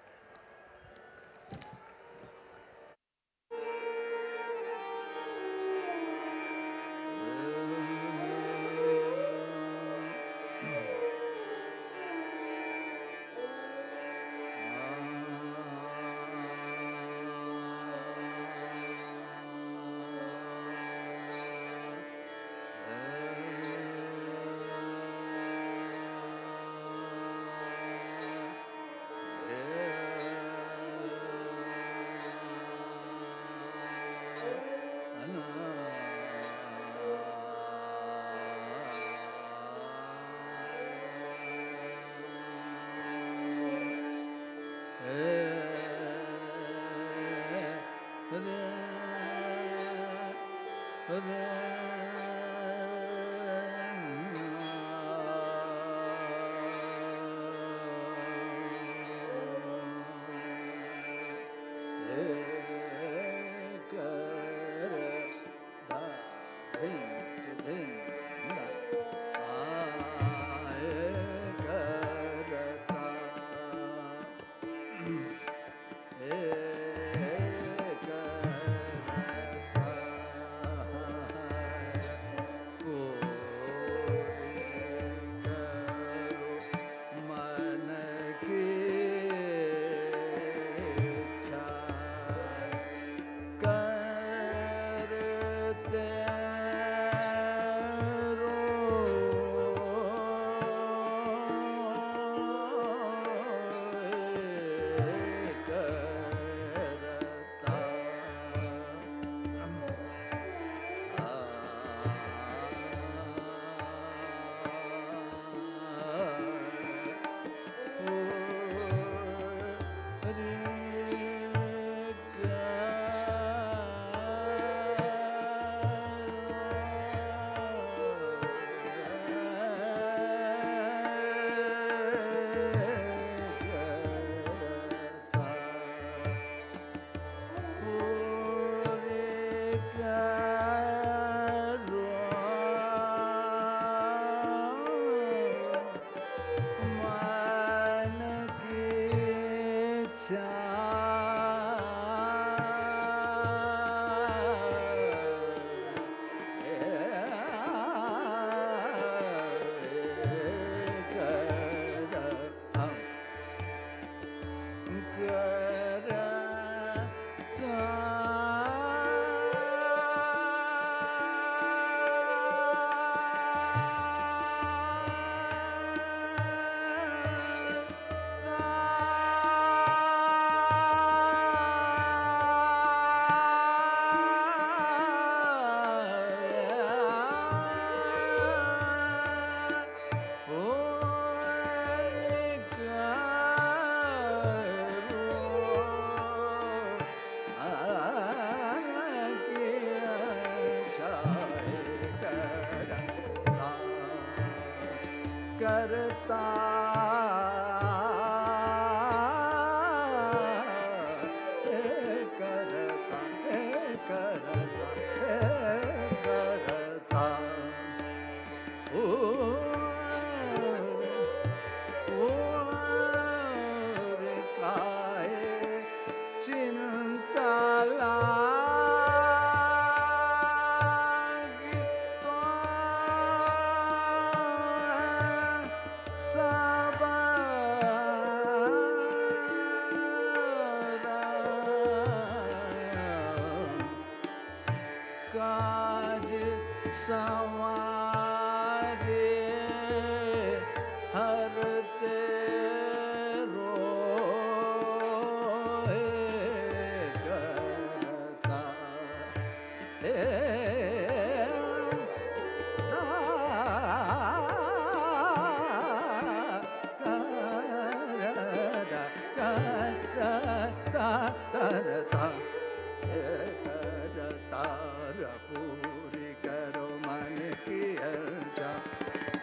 हर तेरो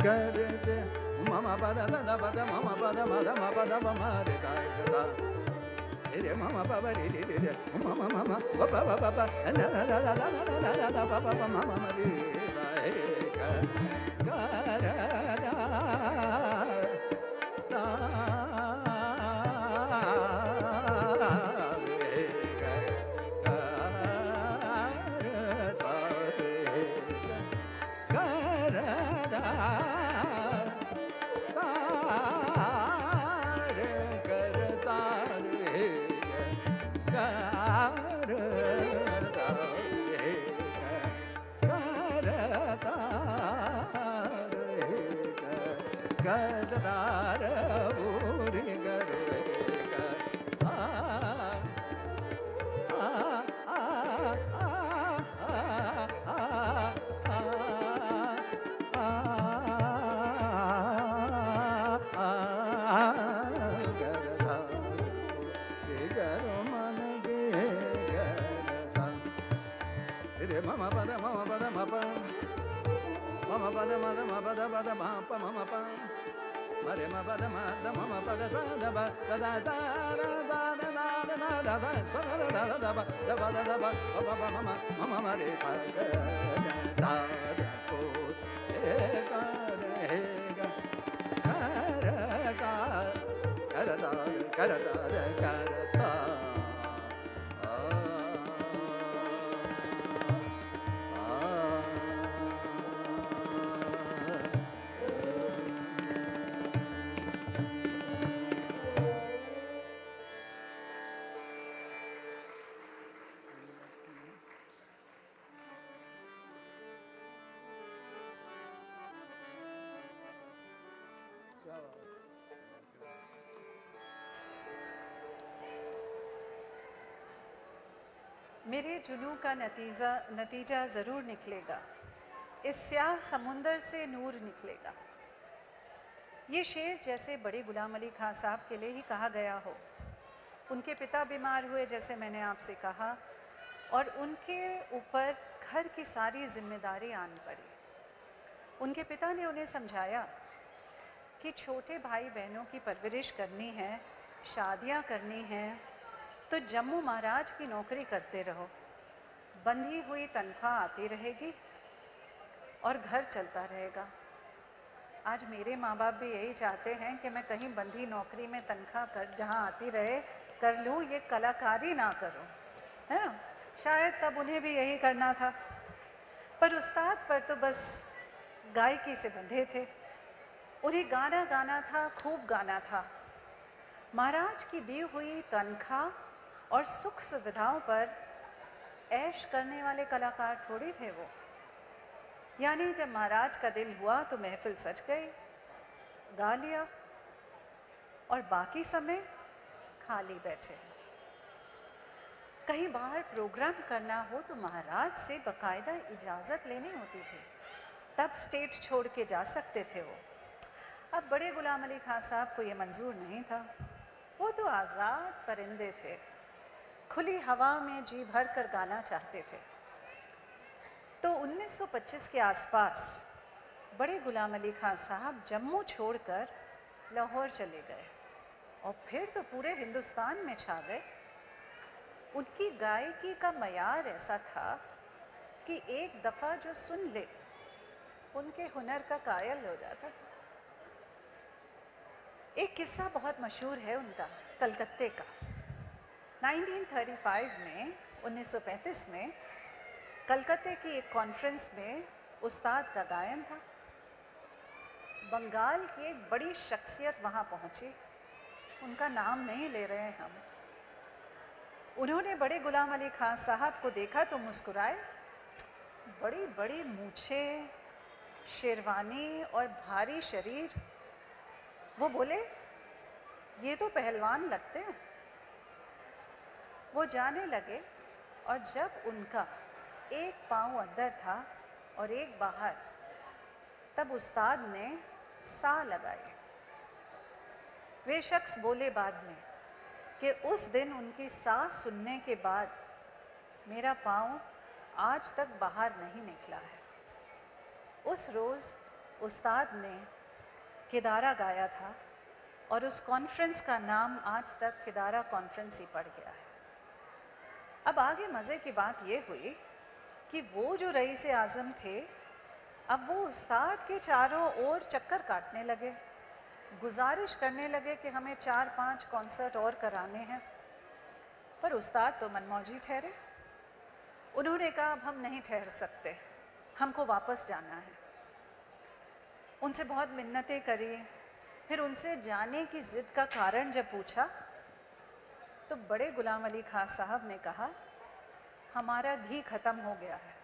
करते मम पद द पद मम पद मद म पद म रे गा गा रे मम पद रे रे रे मम मम प प प प न न न न न न प प प मम रे गा गा रा दा दा मेरे जुनून का नतीजा ज़रूर निकलेगा, इस स्याह समुंदर से नूर निकलेगा। ये शेर जैसे बड़े गुलाम अली खां साहब के लिए ही कहा गया हो। उनके पिता बीमार हुए जैसे मैंने आपसे कहा, और उनके ऊपर घर की सारी जिम्मेदारी आन पड़ी। उनके पिता ने उन्हें समझाया कि छोटे भाई बहनों की परवरिश करनी है, शादियां करनी हैं, तो जम्मू महाराज की नौकरी करते रहो, बंधी हुई तनख्वाह आती रहेगी और घर चलता रहेगा। आज मेरे माँ बाप भी यही चाहते हैं कि मैं कहीं बंधी नौकरी में तनख्वाह कर जहाँ आती रहे कर लूँ, ये कलाकारी ना करूँ, है ना। शायद तब उन्हें भी यही करना था, पर उस्ताद पर तो बस गायकी से बंधे थे। उन्हें गाना गाना था, खूब गाना था। महाराज की दी हुई तनख्वाह और सुख सुविधाओं पर ऐश करने वाले कलाकार थोड़ी थे वो। यानी जब महाराज का दिल हुआ तो महफिल सज गई, गा लिया, और बाकी समय खाली बैठे। कहीं बाहर प्रोग्राम करना हो तो महाराज से बकायदा इजाज़त लेनी होती थी, तब स्टेज छोड़ के जा सकते थे वो। अब बड़े गुलाम अली खां साहब को ये मंजूर नहीं था। वो तो आज़ाद परिंदे थे, खुली हवा में जी भर कर गाना चाहते थे। तो 1925 के आसपास बड़े गुलाम अली खां साहब जम्मू छोड़कर लाहौर चले गए और फिर तो पूरे हिंदुस्तान में छा गए। उनकी गायकी का मयार ऐसा था कि एक दफ़ा जो सुन ले उनके हुनर का कायल हो जाता था। एक किस्सा बहुत मशहूर है उनका, कलकत्ते का। 1935 में 1935 में कलकत्ते की एक कॉन्फ्रेंस में उस्ताद का गायन था। बंगाल की एक बड़ी शख्सियत वहाँ पहुँची, उनका नाम नहीं ले रहे हम। उन्होंने बड़े गुलाम अली खां साहब को देखा तो मुस्कुराए। बड़ी बड़ी मूछें, शेरवानी और भारी शरीर। वो बोले, ये तो पहलवान लगते हैं। वो जाने लगे और जब उनका एक पाँव अंदर था और एक बाहर, तब उस्ताद ने सा लगाई। वे शख्स बोले बाद में कि उस दिन उनकी सांस सुनने के बाद मेरा पाँव आज तक बाहर नहीं निकला है। उस रोज़ उस्ताद ने केदारा गाया था और उस कॉन्फ्रेंस का नाम आज तक केदारा कॉन्फ्रेंस ही पड़ गया है। अब आगे मज़े की बात ये हुई कि वो जो रईस आज़म थे, अब वो उस्ताद के चारों ओर चक्कर काटने लगे, गुजारिश करने लगे कि हमें 4-5 कॉन्सर्ट और कराने हैं। पर उस्ताद तो मनमौजी ठहरे। उन्होंने कहा अब हम नहीं ठहर सकते, हमको वापस जाना है। उनसे बहुत मिन्नतें करी, फिर उनसे जाने की ज़िद का कारण जब पूछा तो बड़े गुलाम अली खां साहब ने कहा हमारा घी ख़त्म हो गया है।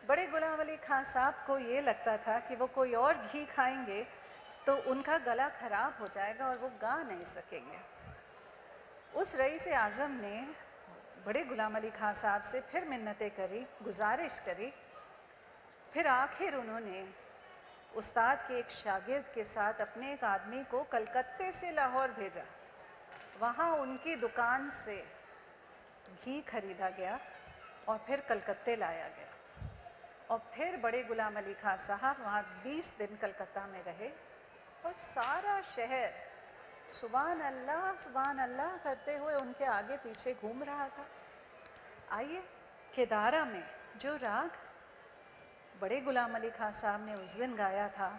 बड़े गुलाम अली खां साहब को ये लगता था कि वो कोई और घी खाएंगे तो उनका गला ख़राब हो जाएगा और वो गा नहीं सकेंगे। उस रईस आज़म ने बड़े गुलाम अली खां साहब से फिर मिन्नतें करी, गुजारिश करी। फिर आखिर उन्होंने उस्ताद के एक शागिर्द के साथ अपने एक आदमी को कलकत्ते से लाहौर भेजा। वहाँ उनकी दुकान से घी खरीदा गया और फिर कलकत्ते लाया गया। और फिर बड़े गुलाम अली खां साहब वहाँ 20 दिन कलकत्ता में रहे और सारा शहर सुभान अल्लाह करते हुए उनके आगे पीछे घूम रहा था। आइए केदारा में जो राग बड़े गुलाम अली खां साहब ने उस दिन गाया था,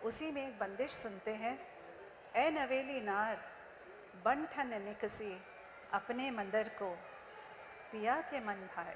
उसी में एक बंदिश सुनते हैं। ए नवेली नार बंठन निकसी अपने मंदर को पिया के मन भाए।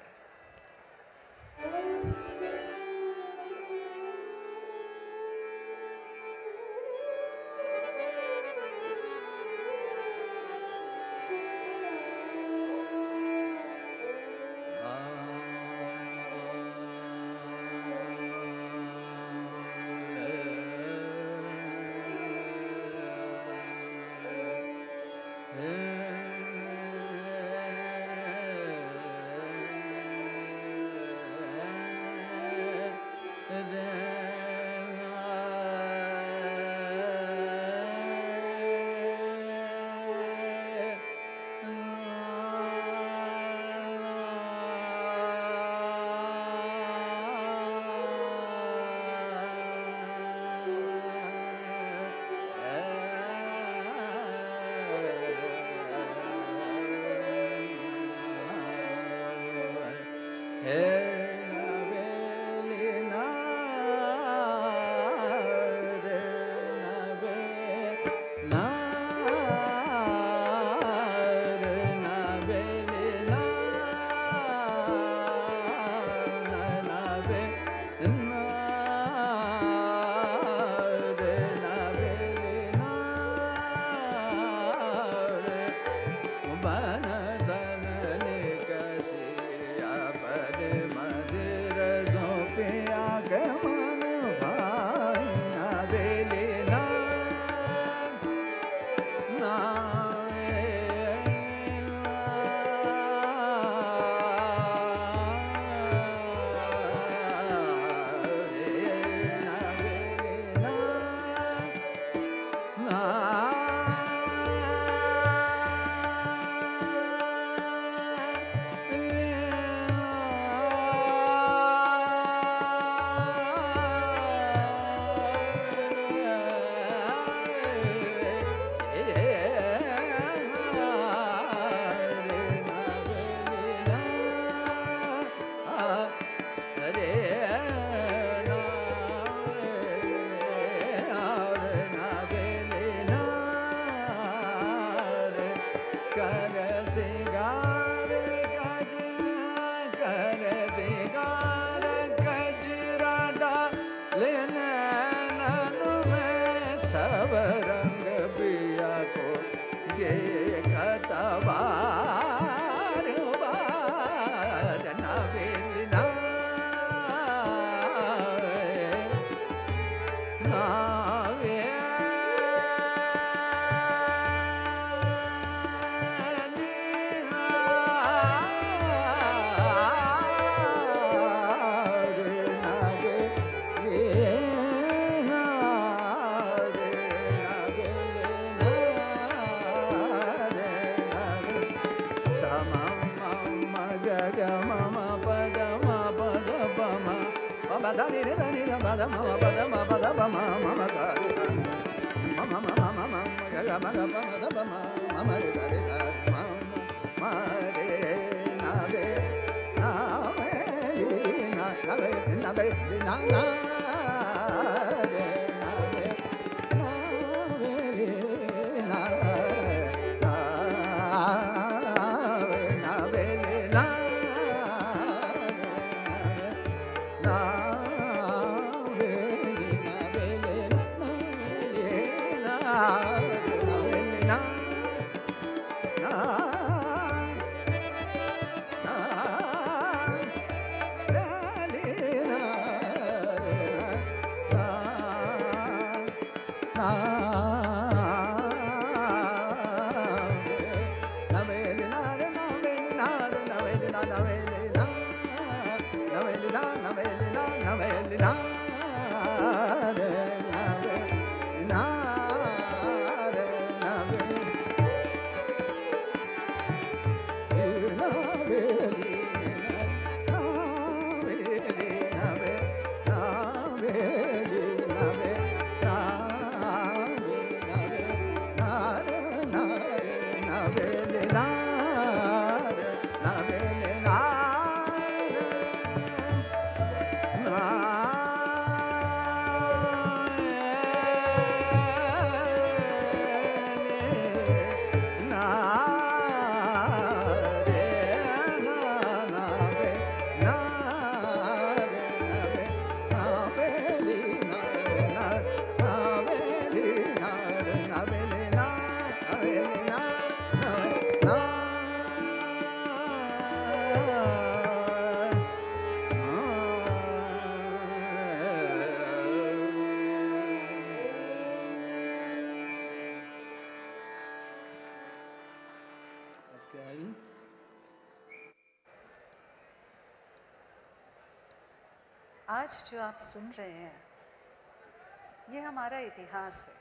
आज जो आप सुन रहे हैं ये हमारा इतिहास है।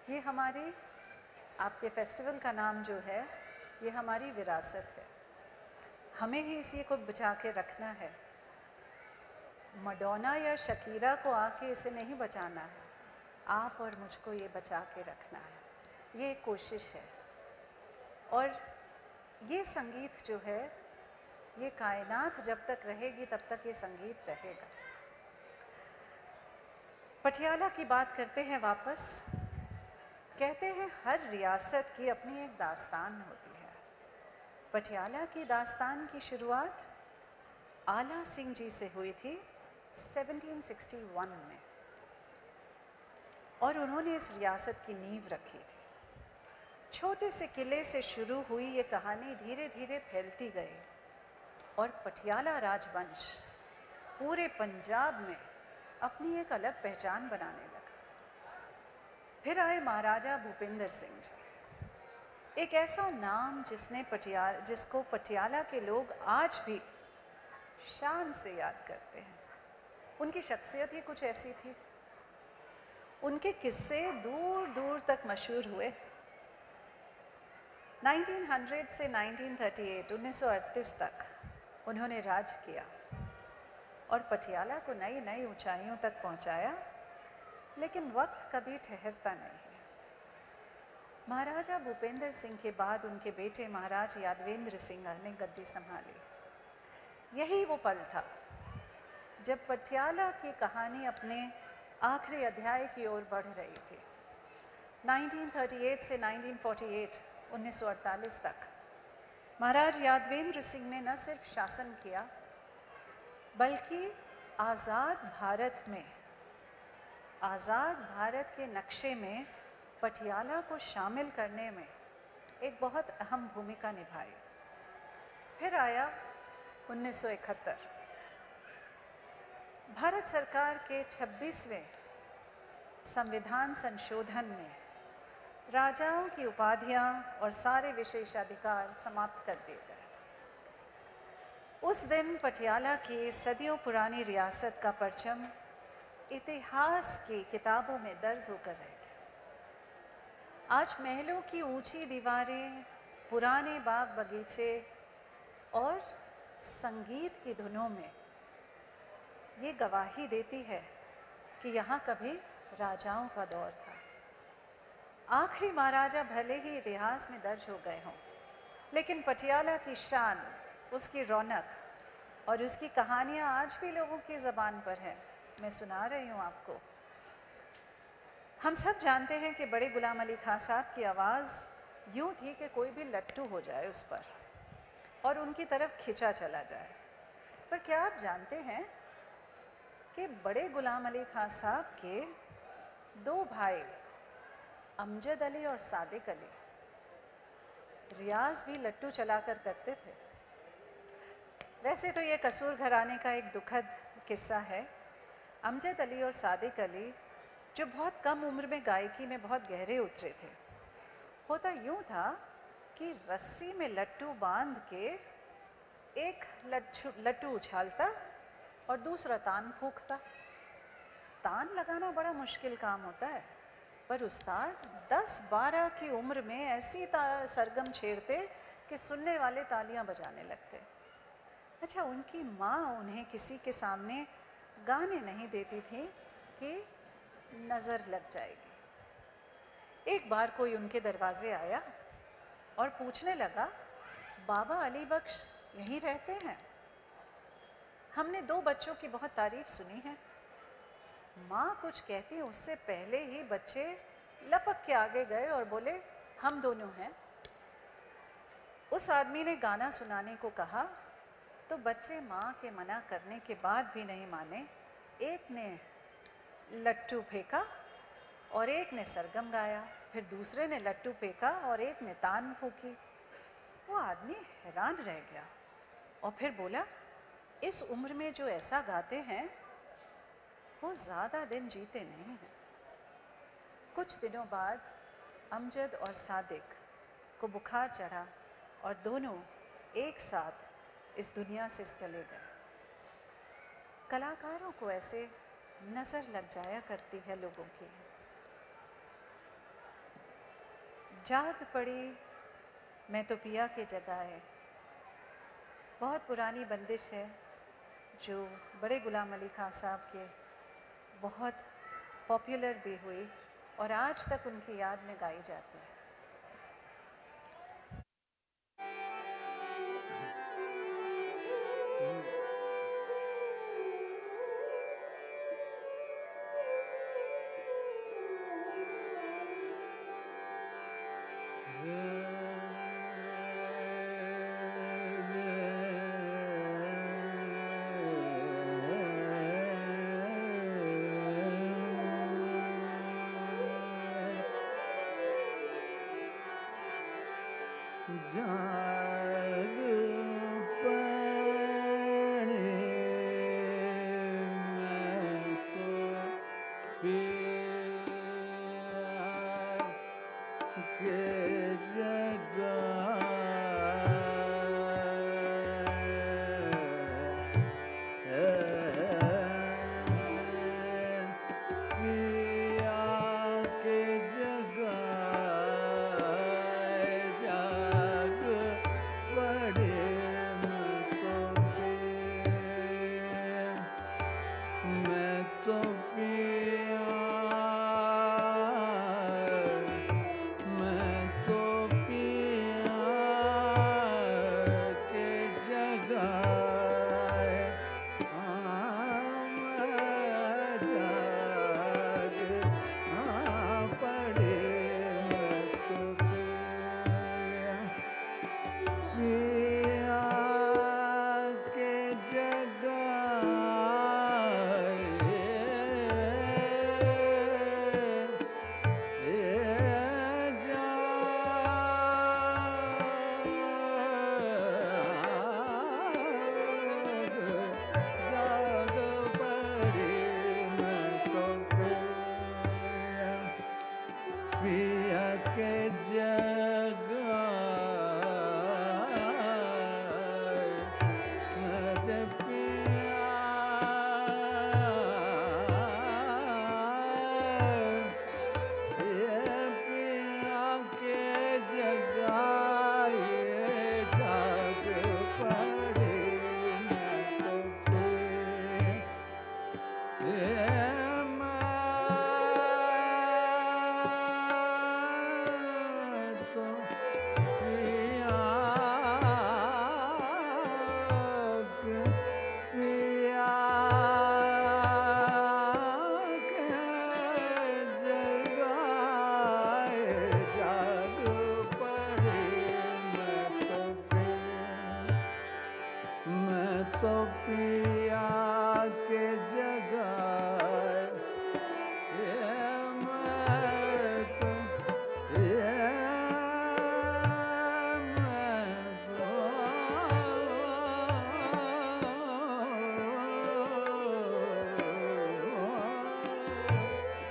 ये हमारी, आपके फेस्टिवल का नाम जो है ये हमारी विरासत है। हमें ही इसी को बचा के रखना है। मडोना या शकीरा को आके इसे नहीं बचाना है, आप और मुझको ये बचा के रखना है। ये एक कोशिश है और ये संगीत जो है ये कायनात जब तक रहेगी तब तक ये संगीत रहेगा। पटियाला की बात करते हैं वापस। कहते हैं हर रियासत की अपनी एक दास्तान होती है। पटियाला की दास्तान की शुरुआत आला सिंह जी से हुई थी 1761 में और उन्होंने इस रियासत की नींव रखी थी। छोटे से किले से शुरू हुई ये कहानी धीरे धीरे फैलती गई और पटियाला राजवंश पूरे पंजाब में अपनी एक अलग पहचान बनाने लगा। फिर आए महाराजा भूपिंदर सिंह जी, एक ऐसा नाम जिसको पटियाला के लोग आज भी शान से याद करते हैं। उनकी शख्सियत ही कुछ ऐसी थी। उनके किस्से दूर दूर तक मशहूर हुए। 1900 से 1938 तक उन्होंने राज किया और पटियाला को नई नई ऊंचाइयों तक पहुंचाया, लेकिन वक्त कभी ठहरता नहीं है। महाराजा भूपेंद्र सिंह के बाद उनके बेटे महाराज यादवेंद्र सिंह ने गद्दी संभाली। यही वो पल था जब पटियाला की कहानी अपने आखिरी अध्याय की ओर बढ़ रही थी। 1938 से 1948 तक महाराज यादवेंद्र सिंह ने न सिर्फ शासन किया बल्कि आज़ाद भारत के नक्शे में पटियाला को शामिल करने में एक बहुत अहम भूमिका निभाई। फिर आया 1971। भारत सरकार के 26वें संविधान संशोधन में राजाओं की उपाधियां और सारे विशेषाधिकार समाप्त कर दिए गए। उस दिन पटियाला की सदियों पुरानी रियासत का परचम इतिहास की किताबों में दर्ज होकर रह गया। आज महलों की ऊंची दीवारें, पुराने बाग बगीचे और संगीत की धुनों में ये गवाही देती है कि यहाँ कभी राजाओं का दौर था। आखिरी महाराजा भले ही इतिहास में दर्ज हो गए हों, लेकिन पटियाला की शान, उसकी रौनक और उसकी कहानियाँ आज भी लोगों की ज़बान पर है। मैं सुना रही हूँ आपको। हम सब जानते हैं कि बड़े गुलाम अली खां साहब की आवाज़ यूँ थी कि कोई भी लट्टू हो जाए उस पर और उनकी तरफ खिंचा चला जाए। पर क्या आप जानते हैं कि बड़े गुलाम अली खां साहब के दो भाई अमजद अली और सादिक अली रियाज भी लट्टू चलाकर करते थे। वैसे तो ये कसूर घराने का एक दुखद किस्सा है। अमजद अली और सादिक अली जो बहुत कम उम्र में गायकी में बहुत गहरे उतरे थे, होता यूँ था कि रस्सी में लट्टू बांध के एक लट्टू उछालता और दूसरा तान फूंकता। तान लगाना बड़ा मुश्किल काम होता है, पर उस्ताद 10-12 की उम्र में ऐसी सरगम छेड़ते कि सुनने वाले तालियां बजाने लगते। अच्छा, उनकी माँ उन्हें किसी के सामने गाने नहीं देती थी कि नज़र लग जाएगी। एक बार कोई उनके दरवाजे आया और पूछने लगा, बाबा अली बख्श यहीं रहते हैं? हमने 2 बच्चों की बहुत तारीफ सुनी है। माँ कुछ कहती उससे पहले ही बच्चे लपक के आगे गए और बोले, हम दोनों हैं। उस आदमी ने गाना सुनाने को कहा तो बच्चे माँ के मना करने के बाद भी नहीं माने। एक ने लट्टू फेंका और एक ने सरगम गाया, फिर दूसरे ने लट्टू फेंका और एक ने तान फूकी। वो आदमी हैरान रह गया और फिर बोला, इस उम्र में जो ऐसा गाते हैं वो ज़्यादा दिन जीते नहीं हैं। कुछ दिनों बाद अमजद और सादिक को बुखार चढ़ा और दोनों एक साथ इस दुनिया से चले गए। कलाकारों को ऐसे नज़र लग जाया करती है लोगों की। जाग पड़ी मैं तो पिया के जगाए, बहुत पुरानी बंदिश है जो बड़े गुलाम अली खां साहब के बहुत पॉपुलर भी हुई और आज तक उनकी याद में गाई जाती है। जाग पड़े मैं तो पिया के जगाए, पिया के जगाए जाग पड़े मैं तो पिया, मैं जगाए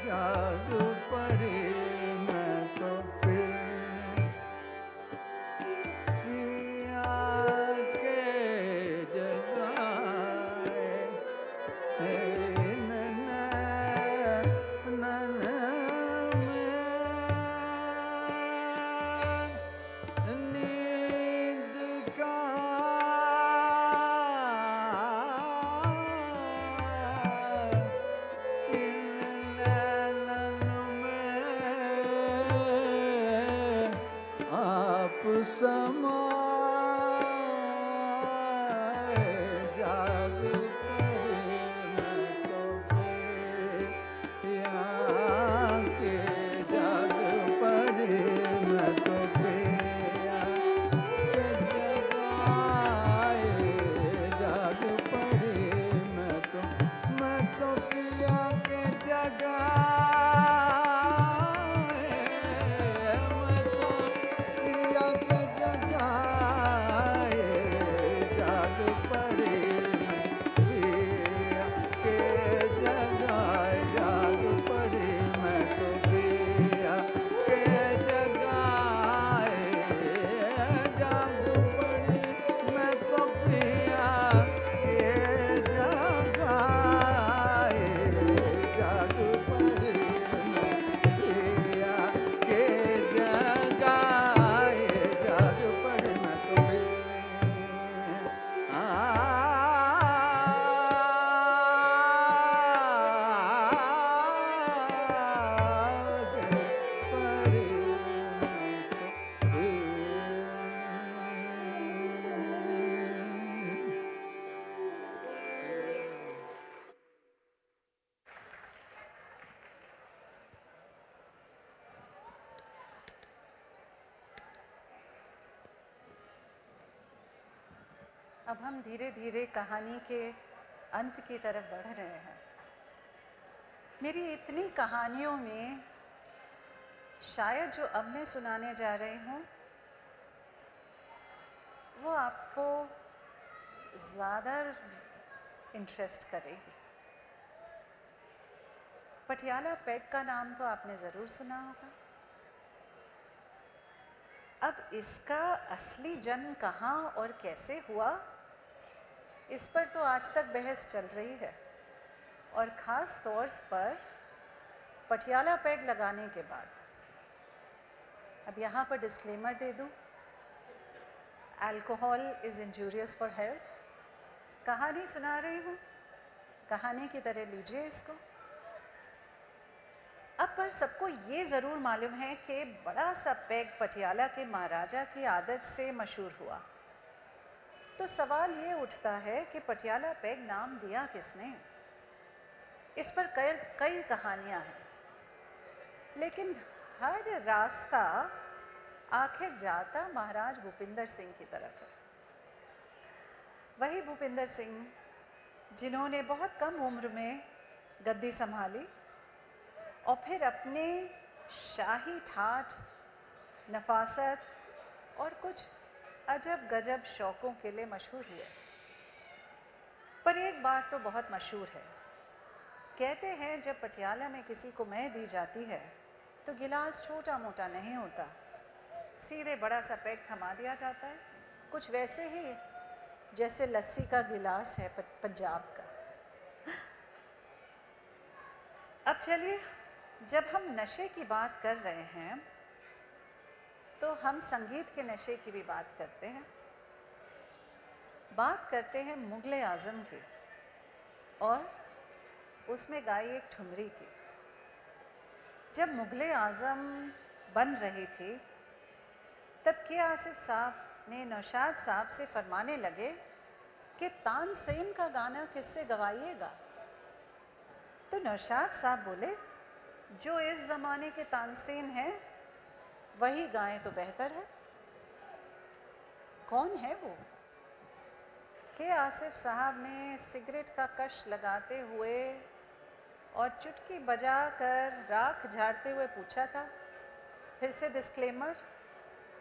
जाग पड़ी मैं तो पिया के जगाए नैना नींद का इन नैनों में आप समाए जाग पड़े मैं तो पिया के जाग पड़े मैं तो पिया के जगाए जाग पड़े मैं तो पिया के जगाए मैं तो पिया के जगाए जाग पड़े मैं पिया के जगाए जाग पड़े मैं तो पिया के जगाए जाग पड़े मैं तो पिया के जगाए जाग पड़े मैं पिया के जगाए जाग पड़े मैं तो अब हम धीरे धीरे कहानी के अंत की तरफ बढ़ रहे हैं। मेरी इतनी कहानियों में शायद जो अब मैं सुनाने जा रही हूँ वो आपको ज़्यादा इंटरेस्ट करेगी। पटियाला पेग का नाम तो आपने ज़रूर सुना होगा। अब इसका असली जन्म कहाँ और कैसे हुआ, इस पर तो आज तक बहस चल रही है, और ख़ास तौर पर पटियाला पेग लगाने के बाद। अब यहाँ पर डिस्क्लेमर दे दूँ, alcohol is injurious for health. कहानी सुना रही हूँ, कहानी की तरह लीजिए इसको। अब पर सबको ये ज़रूर मालूम है कि बड़ा सा पेग पटियाला के महाराजा की आदत से मशहूर हुआ। तो सवाल ये उठता है कि पटियाला पेग नाम दिया किसने। इस पर कई कहानियाँ हैं, लेकिन हर रास्ता आखिर जाता महाराज भूपिंदर सिंह की तरफ है। वही भूपिंदर सिंह जिन्होंने बहुत कम उम्र में गद्दी संभाली और फिर अपने शाही ठाठ, नफासत और कुछ अजब गजब शौक़ों के लिए मशहूर हुए। पर एक बात तो बहुत मशहूर है, कहते हैं जब पटियाला में किसी को मैं दी जाती है तो गिलास छोटा मोटा नहीं होता, सीधे बड़ा सा पैक थमा दिया जाता है, कुछ वैसे ही जैसे लस्सी का गिलास है पंजाब का। अब चलिए, जब हम नशे की बात कर रहे हैं तो हम संगीत के नशे की भी बात करते हैं। बात करते हैं मुग़ल आज़म की और उसमें गाई एक ठुमरी की। जब मुग़ल आज़म बन रही थी तब के आसिफ साहब ने नौशाद साहब से फरमाने लगे कि तानसेन का गाना किससे गवाइएगा। तो नौशाद साहब बोले, जो इस ज़माने के तानसेन हैं वही गाएं तो बेहतर है। कौन है वो? के आसिफ साहब ने सिगरेट का कश लगाते हुए और चुटकी बजाकर राख झाड़ते हुए पूछा था, फिर से disclaimer,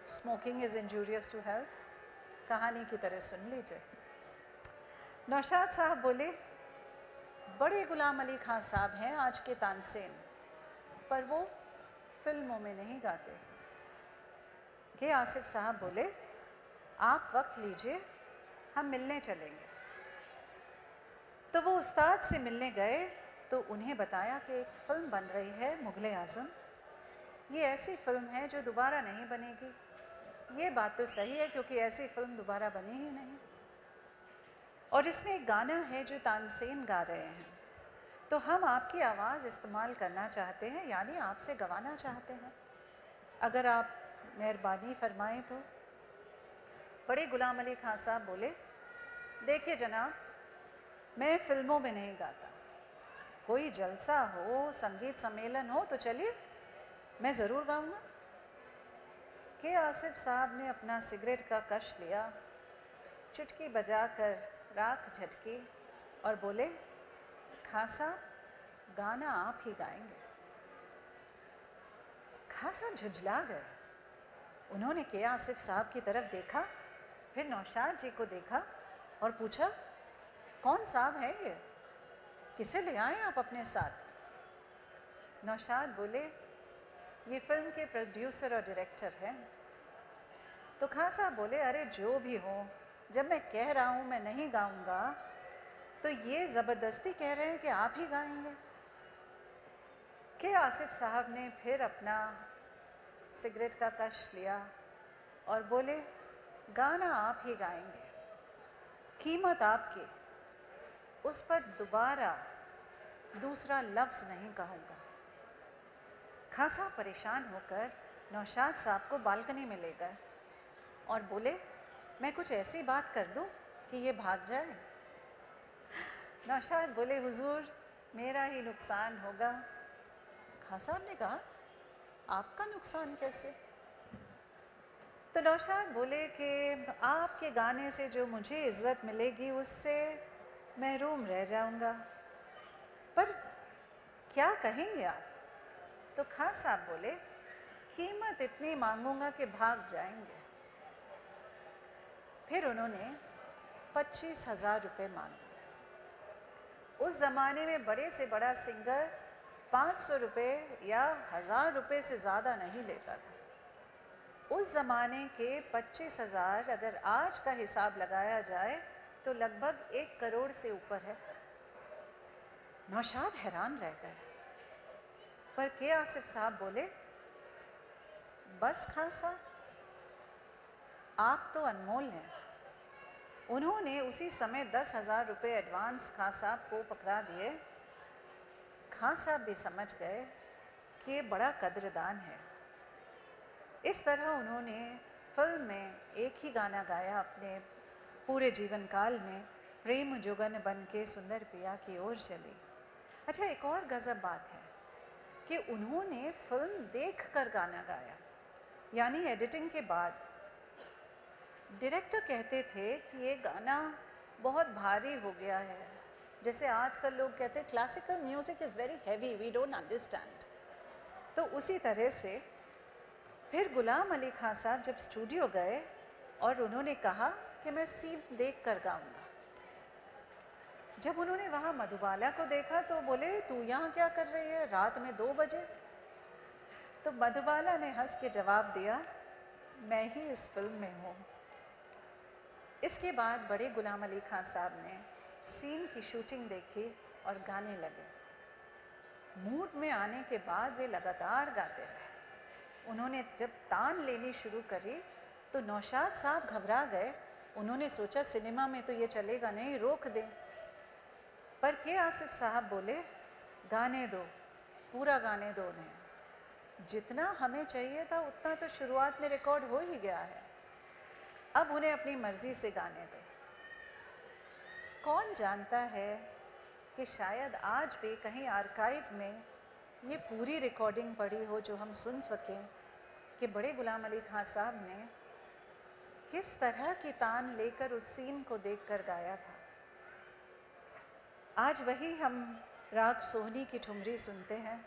smoking is injurious to health, कहानी की तरह सुन लीजिए। नौशाद साहब बोले, बड़े गुलाम अली खान साहब हैं आज के तानसेन, पर वो फिल्मों में नहीं गाते। के आसिफ साहब बोले, आप वक्त लीजिए, हम मिलने चलेंगे। तो वो उस्ताद से मिलने गए तो उन्हें बताया कि एक फ़िल्म बन रही है मुग़ल आज़म। ये ऐसी फ़िल्म है जो दोबारा नहीं बनेगी। ये बात तो सही है क्योंकि ऐसी फ़िल्म दोबारा बनी ही नहीं। और इसमें एक गाना है जो तानसेन गा रहे हैं, तो हम आपकी आवाज़ इस्तेमाल करना चाहते हैं, यानी आपसे गवाना चाहते हैं, अगर आप मेहरबानी फरमाएं तो। बड़े गुलाम अली खान साहब बोले, देखिए जनाब, मैं फ़िल्मों में नहीं गाता, कोई जलसा हो, संगीत सम्मेलन हो तो चलिए, मैं ज़रूर गाऊंगा। के आसिफ साहब ने अपना सिगरेट का कश लिया, चुटकी बजाकर राख झटकी और बोले, खां साहब गाना आप ही गाएंगे। खां साहब झुंझला गए। उन्होंने के आसिफ साहब की तरफ देखा, फिर नौशाद जी को देखा और पूछा, कौन साहब है ये, किसे ले आए आप अपने साथ? नौशाद बोले, ये फिल्म के प्रोड्यूसर और डायरेक्टर हैं। तो खां साहब बोले, अरे जो भी हो, जब मैं कह रहा हूँ मैं नहीं गाऊंगा तो ये ज़बरदस्ती कह रहे हैं कि आप ही गाएंगे। के आसिफ साहब ने फिर अपना सिगरेट का कश लिया और बोले, गाना आप ही गाएंगे, कीमत आपकी, उस पर दोबारा दूसरा लफ्ज़ नहीं कहूँगा। खां साहब परेशान होकर नौशाद साहब को बालकनी में ले गए और बोले, मैं कुछ ऐसी बात कर दूं कि ये भाग जाए? नौशाद बोले, हुजूर मेरा ही नुकसान होगा। खां साहब ने कहा, आपका नुकसान कैसे? तो नौशाद बोले कि आपके गाने से जो मुझे इज़्ज़त मिलेगी उससे महरूम रह जाऊंगा, पर क्या कहेंगे आप? तो खां साहब बोले, कीमत इतनी मांगूंगा कि भाग जाएंगे। फिर उन्होंने 25,000 रुपये मांगे। उस ज़माने में बड़े से बड़ा सिंगर 500 रुपये या 1000 रुपये से ज़्यादा नहीं लेता था। उस ज़माने के 25,000 अगर आज का हिसाब लगाया जाए तो लगभग 1 करोड़ से ऊपर है। नौशाद हैरान रह गए, पर के आसिफ साहब बोले, बस खां साहब, आप तो अनमोल हैं। उन्होंने उसी समय 10,000 रुपये एडवांस खां साहब को पकड़ा दिए। खां साहब भी समझ गए कि ये बड़ा कद्रदान है। इस तरह उन्होंने फिल्म में एक ही गाना गाया अपने पूरे जीवन काल में, प्रेम जुगन बन के सुंदर पिया की ओर चली। अच्छा, एक और गज़ब बात है कि उन्होंने फिल्म देखकर गाना गाया, यानी एडिटिंग के बाद। डायरेक्टर कहते थे कि ये गाना बहुत भारी हो गया है, जैसे आजकल लोग कहते हैं classical music is very heavy, we don't understand. तो उसी तरह से फिर गुलाम अली खान साहब जब स्टूडियो गए और उन्होंने कहा कि मैं सीन देख कर गाऊंगा। जब उन्होंने वहाँ मधुबाला को देखा तो बोले, तू यहाँ क्या कर रही है रात में 2 बजे? तो मधुबाला ने हंस के जवाब दिया, मैं ही इस फिल्म में हूँ। इसके बाद बड़े गुलाम अली खान साहब ने सीन की शूटिंग देखी और गाने लगे। मूड में आने के बाद वे लगातार गाते रहे। उन्होंने जब तान लेनी शुरू करी तो नौशाद साहब घबरा गए। उन्होंने सोचा सिनेमा में तो ये चलेगा नहीं, रोक दें। पर के आसिफ साहब बोले, गाने दो, पूरा गाने दो उन्हें। जितना हमें चाहिए था उतना तो शुरुआत में रिकॉर्ड हो ही गया है, अब उन्हें अपनी मर्ज़ी से गाने दो। कौन जानता है कि शायद आज भी कहीं आर्काइव में ये पूरी रिकॉर्डिंग पड़ी हो जो हम सुन सकें कि बड़े गुलाम अली खान साहब ने किस तरह की तान लेकर उस सीन को देखकर गाया था। आज वही हम राग सोहनी की ठुमरी सुनते हैं,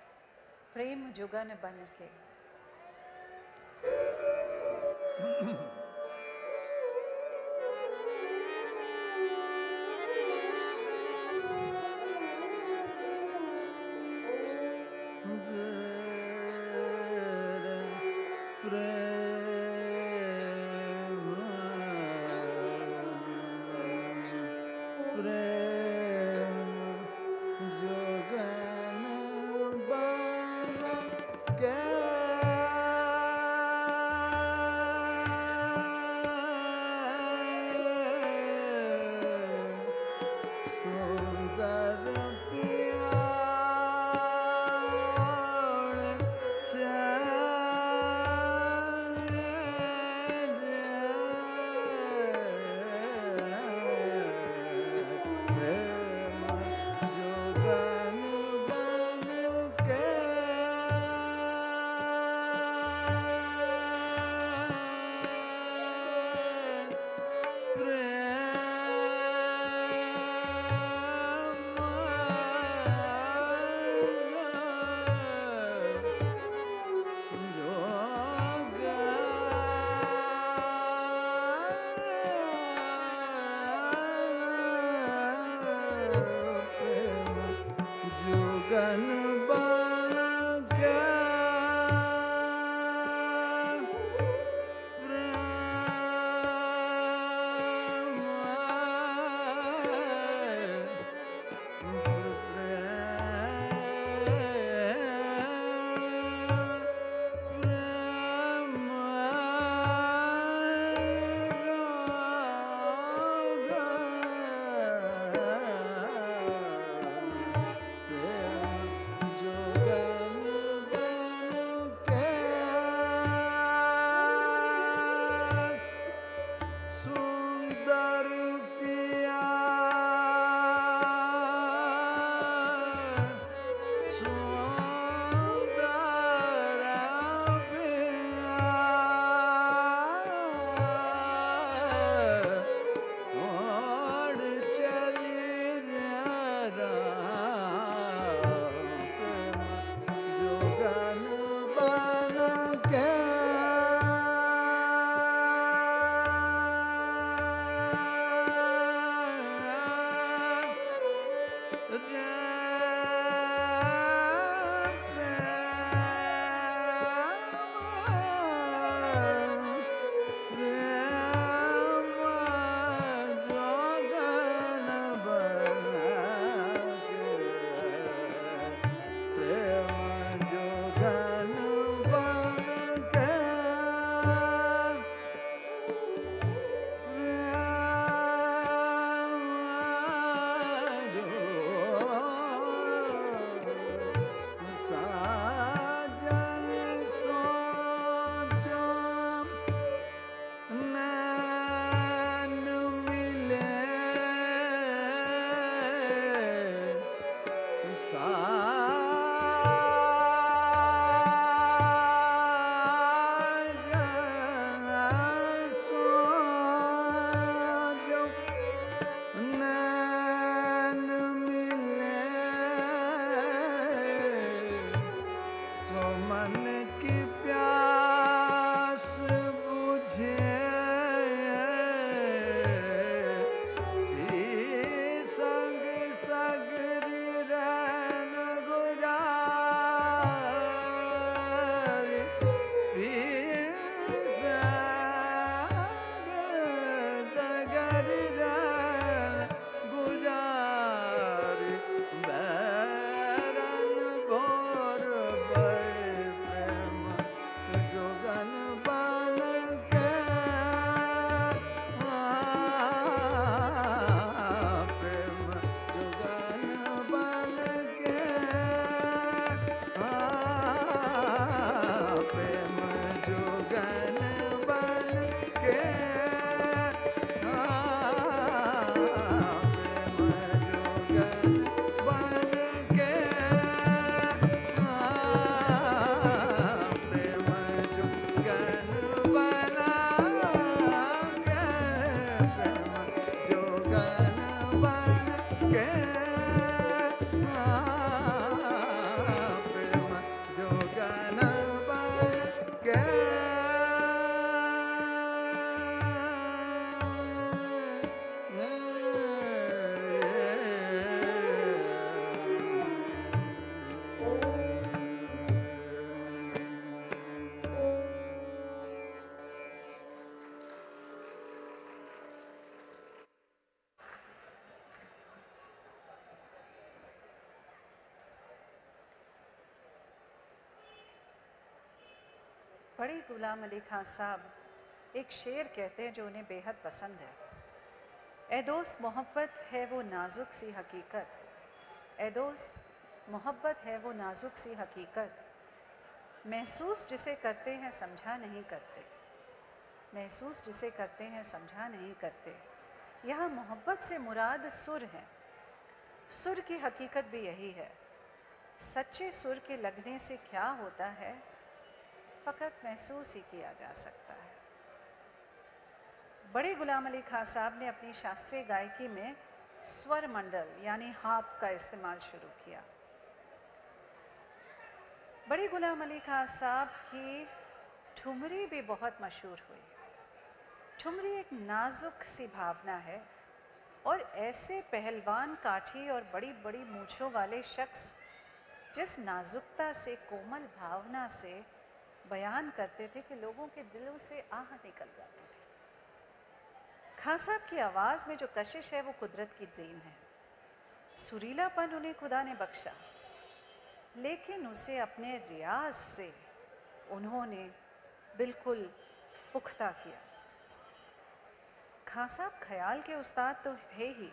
प्रेम जुगन बन के। बड़ी गुलाम अली खान साहब एक शेर कहते हैं जो उन्हें बेहद पसंद है। ए दोस्त मोहब्बत है वो नाजुक सी हकीकत, ए दोस्त मोहब्बत है वो नाजुक सी हकीकत, महसूस जिसे करते हैं समझा नहीं करते, महसूस जिसे करते हैं समझा नहीं करते। यहाँ मोहब्बत से मुराद सुर है। सुर की हकीकत भी यही है। सच्चे सुर के लगने से क्या होता है, फ़कत महसूस ही किया जा सकता है। बड़े गुलाम अली खान साहब ने अपनी शास्त्रीय गायकी में स्वर मंडल यानी हार्प का इस्तेमाल शुरू किया। बड़े गुलाम अली खान साहब की ठुमरी भी बहुत मशहूर हुई। ठुमरी एक नाजुक सी भावना है और ऐसे पहलवान काठी और बड़ी बड़ी मूंछों वाले शख्स जिस नाजुकता से, कोमल भावना से बयान करते थे कि लोगों के दिलों से आह निकल जाती थी। खान साहब की आवाज़ में जो कशिश है वो कुदरत की देन है। सुरीलापन उन्हें खुदा ने बख्शा, लेकिन उसे अपने रियाज से उन्होंने बिल्कुल पुख्ता किया। खान साहब ख्याल के उस्ताद तो थे ही,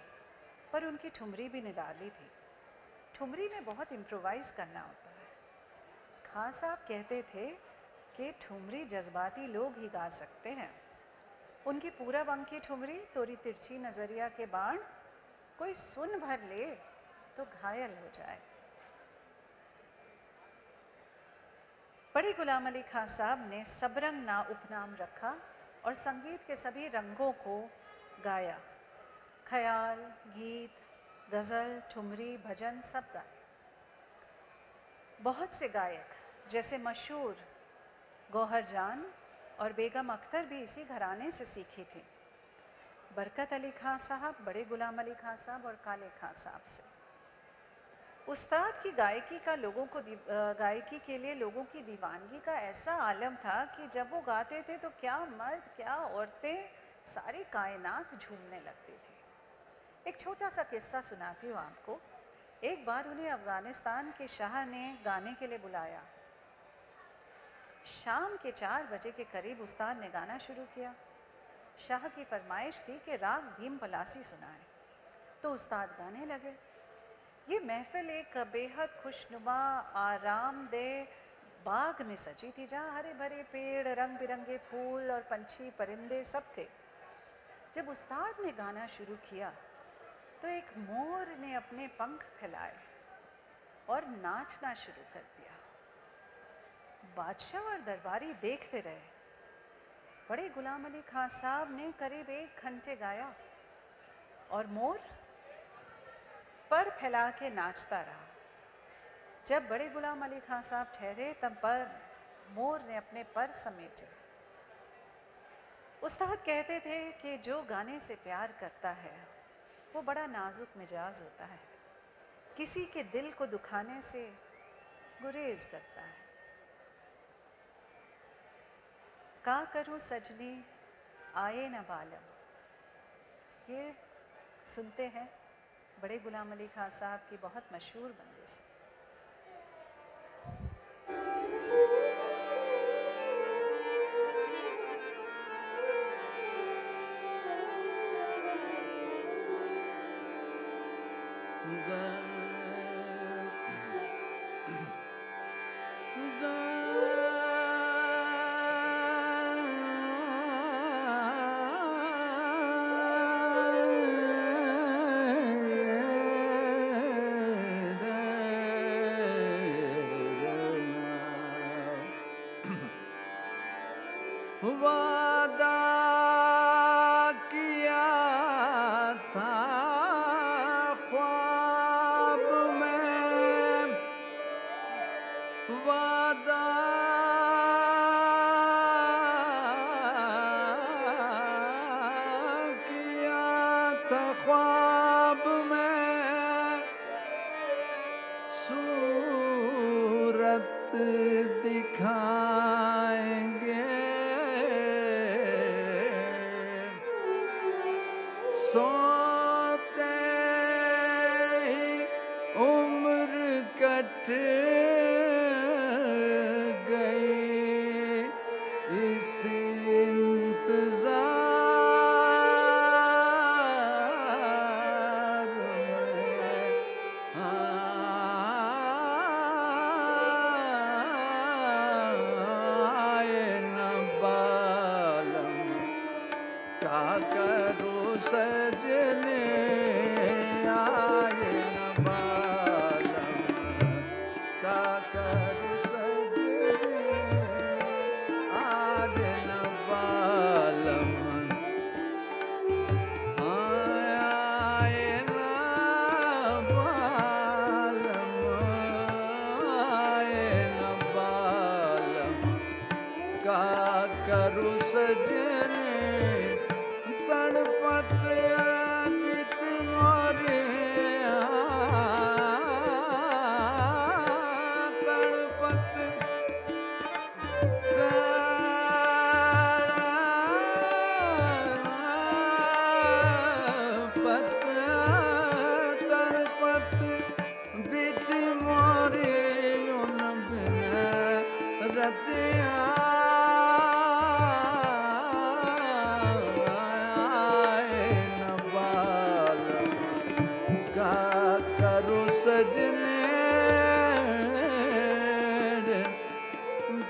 पर उनकी ठुमरी भी निराली थी। ठुमरी में बहुत इम्प्रोवाइज़ करना होता है। खान साहब कहते थे कि ठुमरी जज्बाती लोग ही गा सकते हैं। उनकी पूरब अंग की ठुमरी तोरी तिरछी नज़रिया के बाण, कोई सुन भर ले तो घायल हो जाए। बड़े गुलाम अली खान साहब ने सबरंग ना उपनाम रखा और संगीत के सभी रंगों को गाया। ख्याल, गीत, गज़ल, ठुमरी, भजन सब गाए। बहुत से गायक जैसे मशहूर गौहर जान और बेगम अख्तर भी इसी घराने से सीखी थी। बरकत अली खान साहब, बड़े गुलाम अली खान साहब और काले खान साहब से। उस्ताद की गायकी का गायकी के लिए लोगों की दीवानगी का ऐसा आलम था कि जब वो गाते थे तो क्या मर्द क्या औरतें, सारी कायनात झूमने लगती थी। एक छोटा सा किस्सा सुनाती हूँ आपको। एक बार उन्हें अफ़गानिस्तान के शाह ने गाने के लिए बुलाया। शाम के 4 बजे के करीब उस्ताद ने गाना शुरू किया। शाह की फरमाइश थी कि राग भीम पलासी सुनाएं, तो उस्ताद गाने लगे। ये महफिल एक बेहद खुशनुमा आरामदेह बाग में सजी थी, जहाँ हरे भरे पेड़, रंग बिरंगे फूल और पंछी परिंदे सब थे। जब उस्ताद ने गाना शुरू किया तो एक मोर ने अपने पंख फैलाए और नाचना शुरू कर दिया। बादशाह और दरबारी देखते रहे। बड़े गुलाम अली खान साहब ने करीब 1 घंटे गाया और मोर पर फैला के नाचता रहा। जब बड़े गुलाम अली खान साहब ठहरे तब मोर ने अपने पर समेटे। उस्ताद कहते थे कि जो गाने से प्यार करता है वो बड़ा नाजुक मिजाज होता है, किसी के दिल को दुखाने से गुरेज करता है। का करूं सजनी आए न बालम, ये सुनते हैं बड़े गुलाम अली खान साहब की बहुत मशहूर बंदिश। वादा किया था ख्वाब में, वादा किया था ख्वाब में, सूरत दिखाएंगे सोते ही उम्र कट गई। रतिया सजने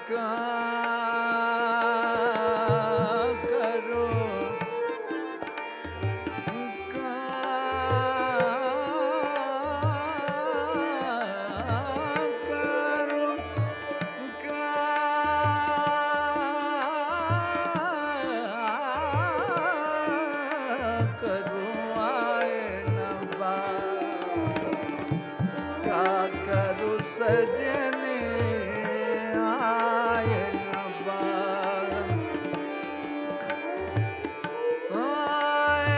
का करो का करो का करो आए नवा करो सजने आए नबाल आए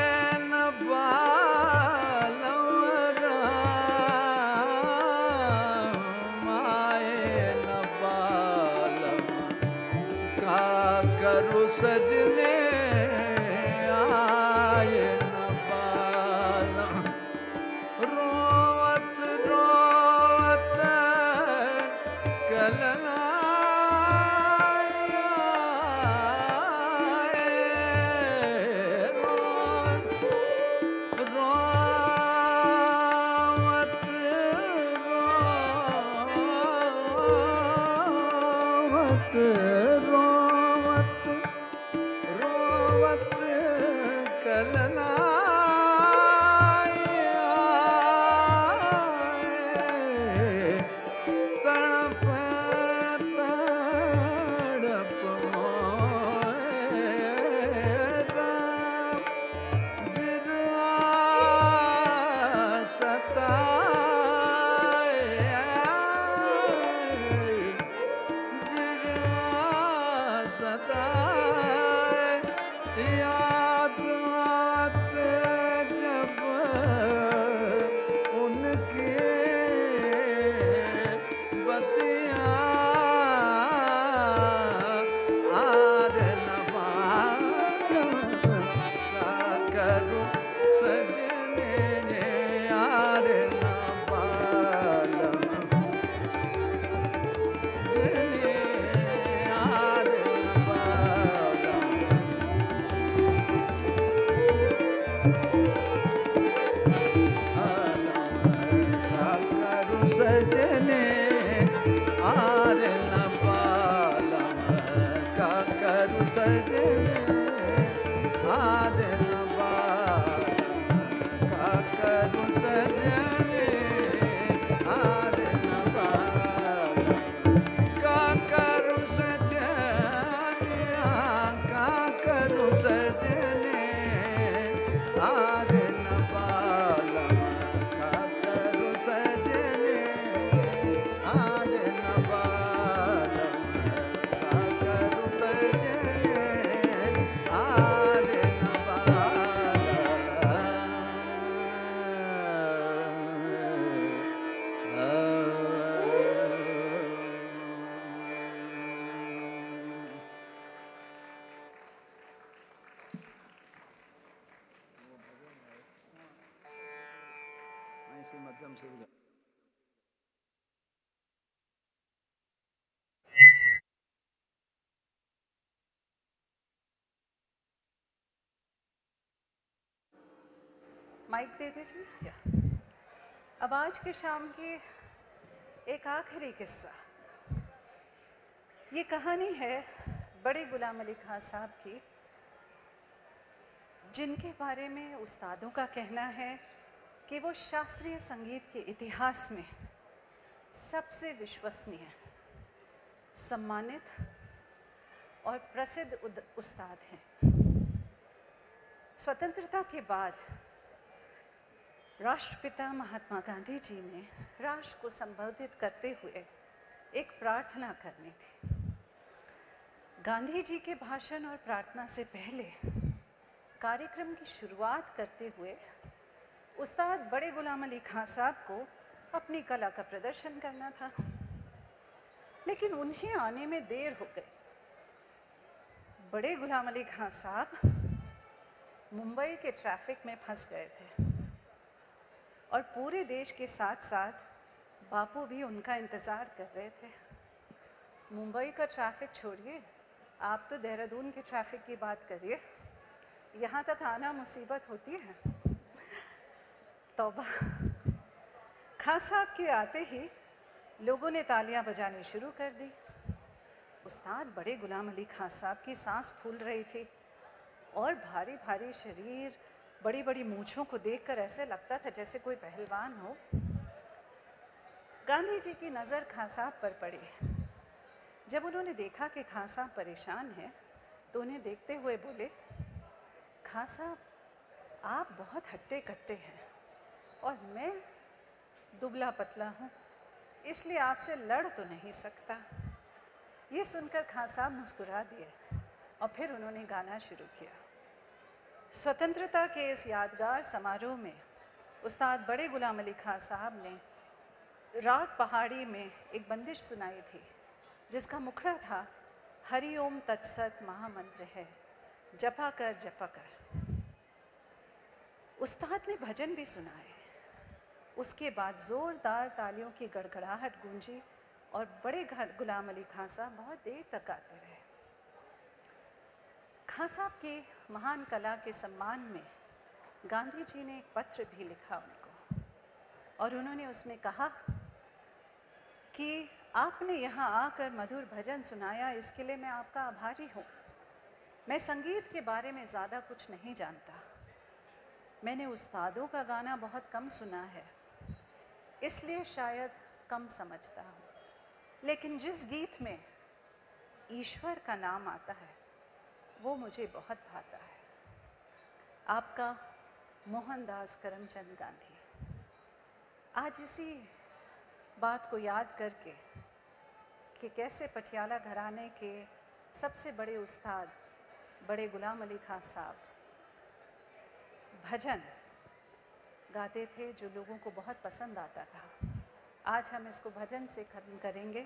नबाल आए नबाल का करो सजने आए नबाल रोवत रोवत कलना रोवत रोवत रोवत रोवत कलना याद आते जब उनके बतिया आर नवाल का करूं सजने आर नवाल आर नवाल सजने आर नबालम का करू सजने आर नबालम का करू सजने आर नबालम का करू सजने का करू सजने आर नबालम का करू सजने आर नबालम का करू सजने आर ऐसे मध्यम से माइक दे दीजिए। अब आज के शाम की एक आखिरी किस्सा, ये कहानी है बड़े गुलाम अली खां साहब की, जिनके बारे में उस्तादों का कहना है कि वो शास्त्रीय संगीत के इतिहास में सबसे विश्वसनीय, सम्मानित और प्रसिद्ध उस्ताद हैं। स्वतंत्रता के बाद राष्ट्रपिता महात्मा गांधी जी ने राष्ट्र को संबोधित करते हुए एक प्रार्थना करनी थी। गांधी जी के भाषण और प्रार्थना से पहले कार्यक्रम की शुरुआत करते हुए उस्ताद बड़े गुलाम अली खां साहब को अपनी कला का प्रदर्शन करना था, लेकिन उन्हें आने में देर हो गई। बड़े गुलाम अली खां साहब मुंबई के ट्रैफिक में फंस गए थे और पूरे देश के साथ साथ बापू भी उनका इंतज़ार कर रहे थे। मुंबई का ट्रैफिक छोड़िए, आप तो देहरादून के ट्रैफिक की बात करिए, यहाँ तक आना मुसीबत होती है। तौबा। खान साहब के आते ही लोगों ने तालियां बजानी शुरू कर दी। उस्ताद बड़े गुलाम अली खान साहब की सांस फूल रही थी और भारी भारी शरीर, बड़ी बड़ी मूंछों को देखकर ऐसे लगता था जैसे कोई पहलवान हो। गांधी जी की नज़र खान साहब पर पड़ी। जब उन्होंने देखा कि खान साहब परेशान हैं तो उन्हें देखते हुए बोले, खान साहब आप बहुत हट्टे कट्टे हैं और मैं दुबला पतला हूँ, इसलिए आपसे लड़ तो नहीं सकता। ये सुनकर खान साहब मुस्कुरा दिए और फिर उन्होंने गाना शुरू किया। स्वतंत्रता के इस यादगार समारोह में उस्ताद बड़े गुलाम अली खान साहब ने राग पहाड़ी में एक बंदिश सुनाई थी जिसका मुखड़ा था, हरि ओम तत्सत महामंत्र है, जपा कर जपा कर। उस्ताद ने भजन भी सुनाए। उसके बाद ज़ोरदार तालियों की गड़गड़ाहट गूंजी और बड़े गुलाम अली खान साहब बहुत देर तक गाते रहे। खान साहब की महान कला के सम्मान में गांधी जी ने एक पत्र भी लिखा उनको और उन्होंने उसमें कहा कि आपने यहाँ आकर मधुर भजन सुनाया, इसके लिए मैं आपका आभारी हूँ। मैं संगीत के बारे में ज़्यादा कुछ नहीं जानता, मैंने उस्तादों का गाना बहुत कम सुना है, इसलिए शायद कम समझता हूँ, लेकिन जिस गीत में ईश्वर का नाम आता है वो मुझे बहुत भाता है। आपका मोहनदास करमचंद गांधी। आज इसी बात को याद करके कि कैसे पटियाला घराने के सबसे बड़े उस्ताद बड़े गुलाम अली खान साहब भजन गाते थे जो लोगों को बहुत पसंद आता था, आज हम इसको भजन से खत्म करेंगे।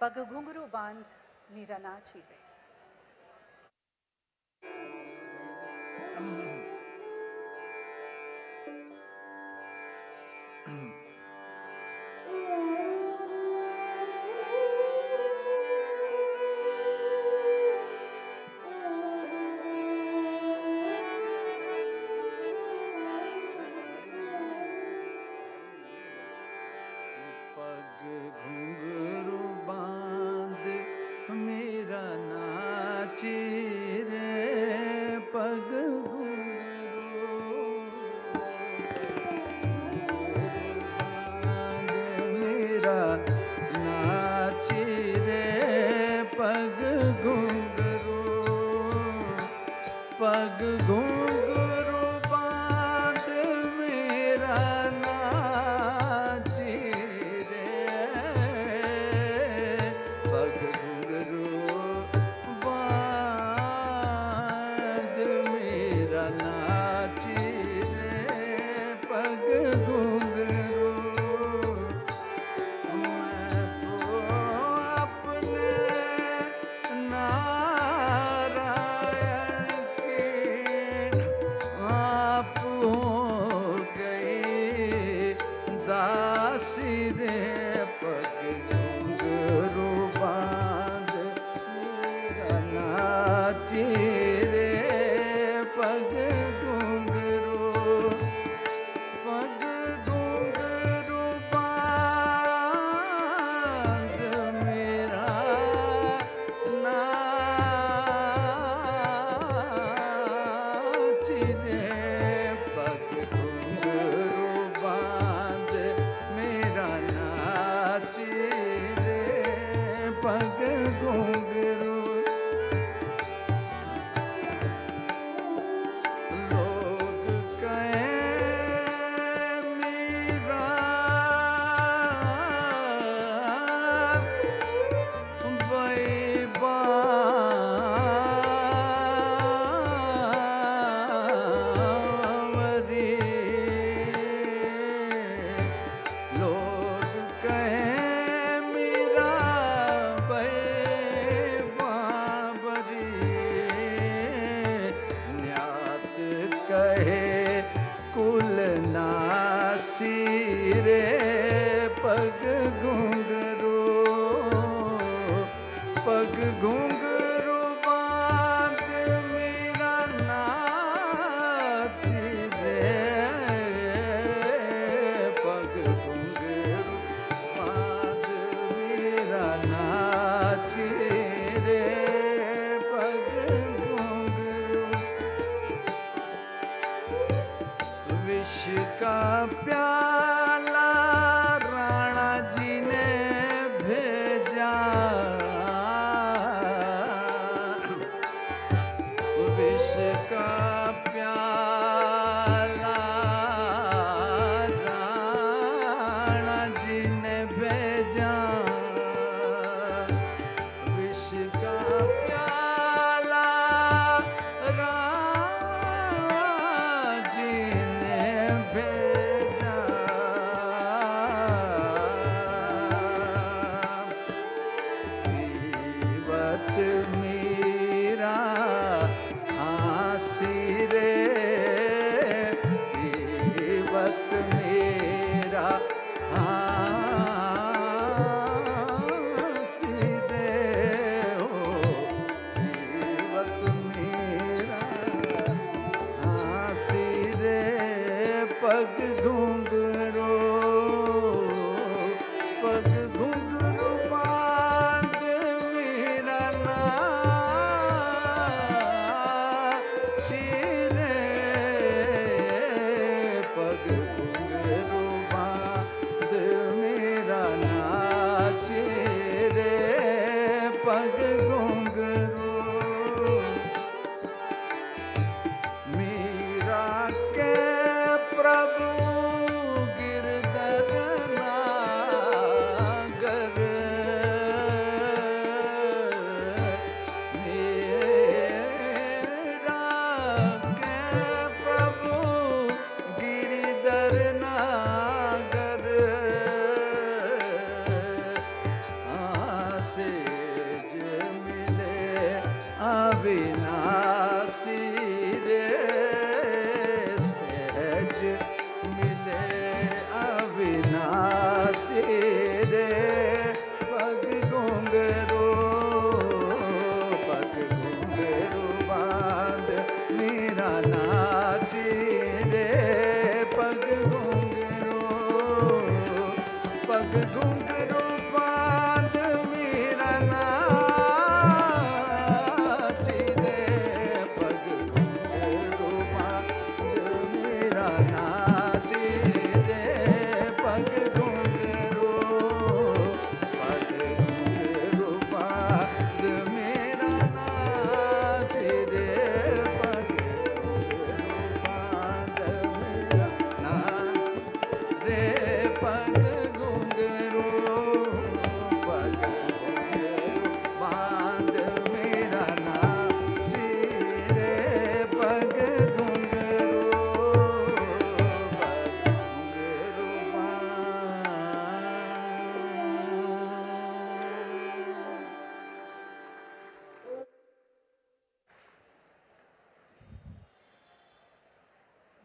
पग घुंघरू बांध मीरा नाची रे। अविनाशी रे सहज मिले अविनाशी रे पग घुंघरू बांध मेरा नाची रे पग घुंघरू बांध मेरा नाची रे पग घुंघरू बांध मेरा नाची रे पग घुंघरू बांध मेरा नाची रे पग बांध मेरा नाच रे पग घुंघरू बांध मेरा नाची रे पग घुंघरू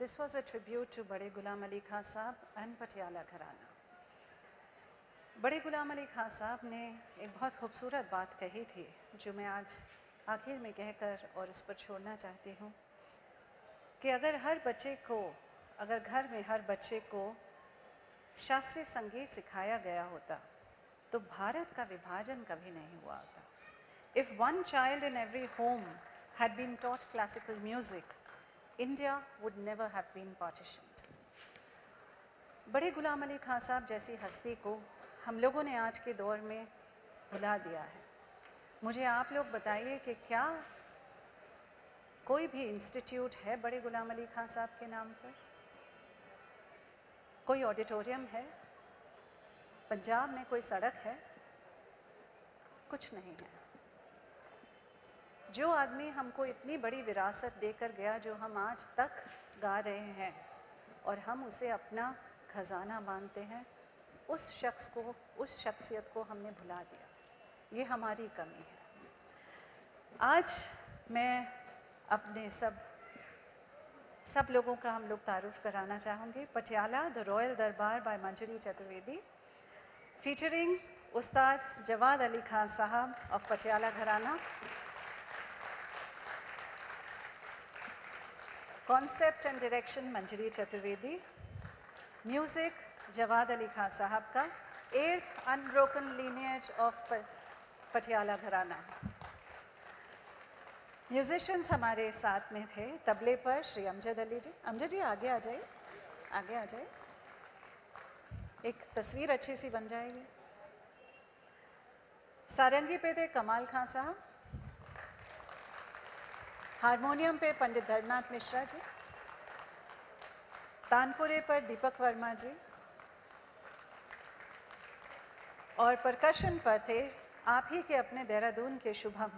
This was a tribute to Bade Ghulam Ali Khan Sahab and Patiala Gharana. बड़े गुलाम अली खां साहब ने एक बहुत खूबसूरत बात कही थी जो मैं आज आखिर में कहकर और इस पर छोड़ना चाहती हूँ कि अगर घर में हर बच्चे को शास्त्रीय संगीत सिखाया गया होता तो भारत का विभाजन कभी नहीं हुआ होता. If one child in every home had been taught classical music, India would never have been partitioned. बड़े गुलाम अली खां साहब जैसी हस्ती को हम लोगों ने आज के दौर में भुला दिया है. मुझे आप लोग बताइए कि क्या कोई भी इंस्टीट्यूट है बड़े गुलाम अली खां साहब के नाम पर? कोई ऑडिटोरियम है? पंजाब में कोई सड़क है? कुछ नहीं है. जो आदमी हमको इतनी बड़ी विरासत देकर गया जो हम आज तक गा रहे हैं और हम उसे अपना खजाना मानते हैं, उस शख्सियत को हमने भुला दिया. ये हमारी कमी है. आज मैं अपने सब लोगों का हम लोग तारुफ कराना चाहूँगी. Patiala the royal Darbar by Manjari Chaturvedi featuring Ustad Jawad Ali Khan Sahab of Patiala Gharana. Concept and direction Manjari Chaturvedi. Music Jawad Ali Khan Sahab का. 8th unbroken lineage of Patiala घराना. म्यूजिशियंस हमारे साथ में थे. तबले पर श्री अमजद अली जी. अमजद जी आगे आ जाइए, आगे आ जाइए, एक तस्वीर अच्छी सी बन जाएगी. सारंगी पे थे कमाल खान साहब. हारमोनियम पे पंडित धर्मनाथ मिश्रा जी. तानपुरे पर दीपक वर्मा जी. और परकशन पर थे आप ही के अपने देहरादून के शुभम.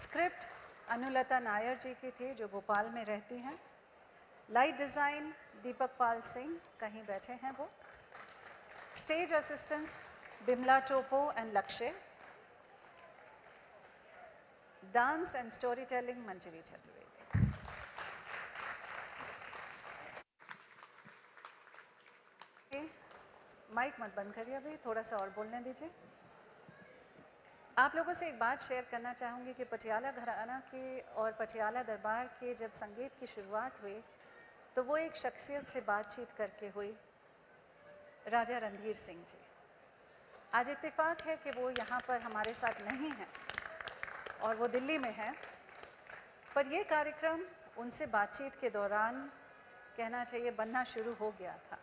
स्क्रिप्ट अनुलता नायर जी की थी जो भोपाल में रहती हैं. लाइट डिज़ाइन दीपक पाल सिंह, कहीं बैठे हैं वो. Stage assistants Bimla Topo and Lakshya. Dance and story telling Manjari Chaturvedi. Mike मत बंद करिए, अभी थोड़ा सा और बोलने दीजिए. आप लोगों से एक बात शेयर करना चाहूँगी कि पटियाला घराना के और पटियाला दरबार के जब संगीत की शुरुआत हुई तो वो एक शख्सियत से बातचीत करके हुई, राजा रणधीर सिंह जी. आज इत्तेफाक है कि वो यहाँ पर हमारे साथ नहीं हैं और वो दिल्ली में हैं, पर ये कार्यक्रम उनसे बातचीत के दौरान कहना चाहिए बनना शुरू हो गया था.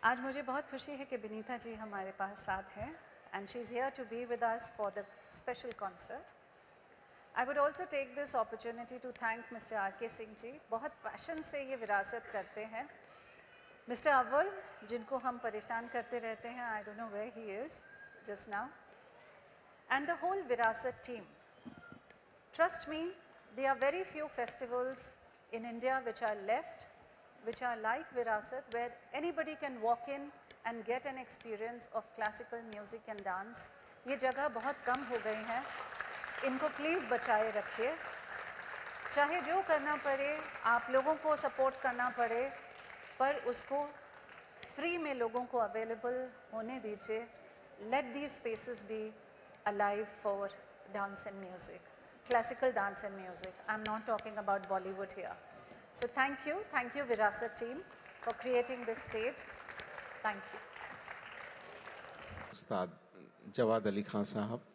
आज मुझे बहुत खुशी है कि विनीता जी हमारे पास साथ हैं and she's here to be with us for the special concert. I would also take this opportunity to thank Mr. R.K. Singh जी. बहुत पैशन से ये विरासत करते हैं. Mr. अव्वल जिनको हम परेशान करते रहते हैं, I don't know where he is just now. And the whole Virasat team. Trust me, there are very few festivals in India which are left, which are like Virasat, where anybody can walk in and get an experience of classical music and dance. ये जगह बहुत कम हो गई हैं, इनको please बचाए रखिए। चाहे जो करना पड़े, आप लोगों को सपोर्ट करना पड़े, पर उसको फ्री में लोगों को अवेलेबल होने दीजिए। Let these spaces be alive for dance and music, classical dance and music. I'm not talking about Bollywood here. So thank you Virasat team for creating this stage. Thank you. उस्ताद जवाद अली खान साहब।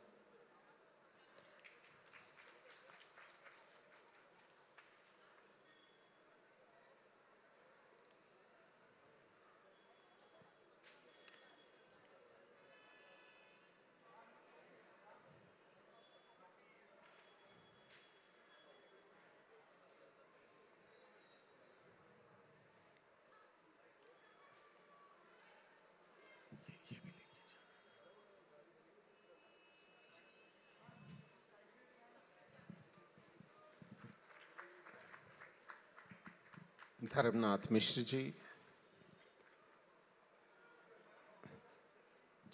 धर्मनाथ मिश्र जी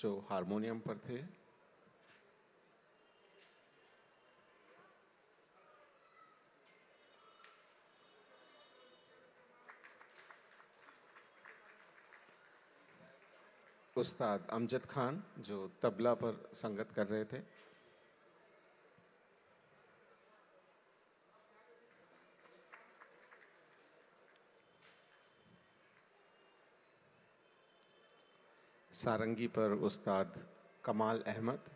जो harmonium पर थे, उस्ताद अमजद खान जो तबला पर संगत कर रहे थे, सारंगी पर उस्ताद कमाल अहमद,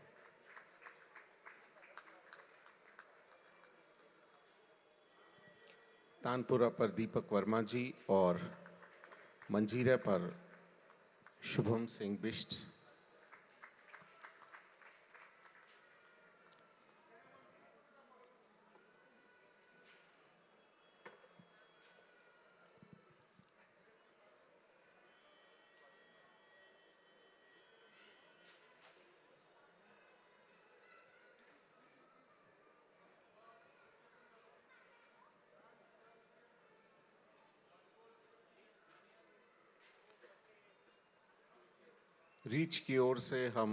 तानपुरा पर दीपक वर्मा जी और मंजीरा पर शुभम सिंह बिष्ट। रीच की ओर से हम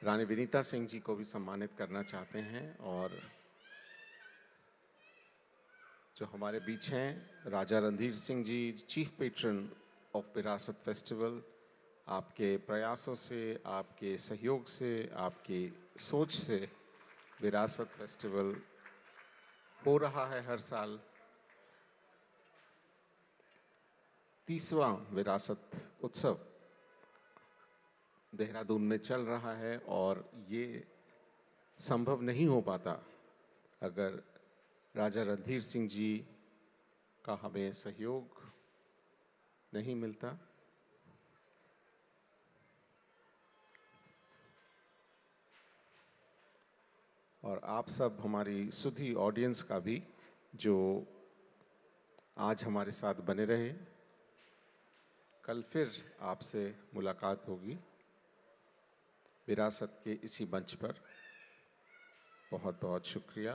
रानी विनीता सिंह जी को भी सम्मानित करना चाहते हैं, और जो हमारे बीच हैं राजा Randhir Singh ji, chief patron of विरासत फेस्टिवल। आपके प्रयासों से, आपके सहयोग से, आपकी सोच से विरासत फेस्टिवल हो रहा है हर साल। 30वां विरासत उत्सव देहरादून में चल रहा है, और ये संभव नहीं हो पाता अगर राजा रणधीर सिंह जी का हमें सहयोग नहीं मिलता। और आप सब हमारी सुधी ऑडियंस का भी जो आज हमारे साथ बने रहे। कल फिर आपसे मुलाकात होगी विरासत के इसी मंच पर। बहुत बहुत शुक्रिया।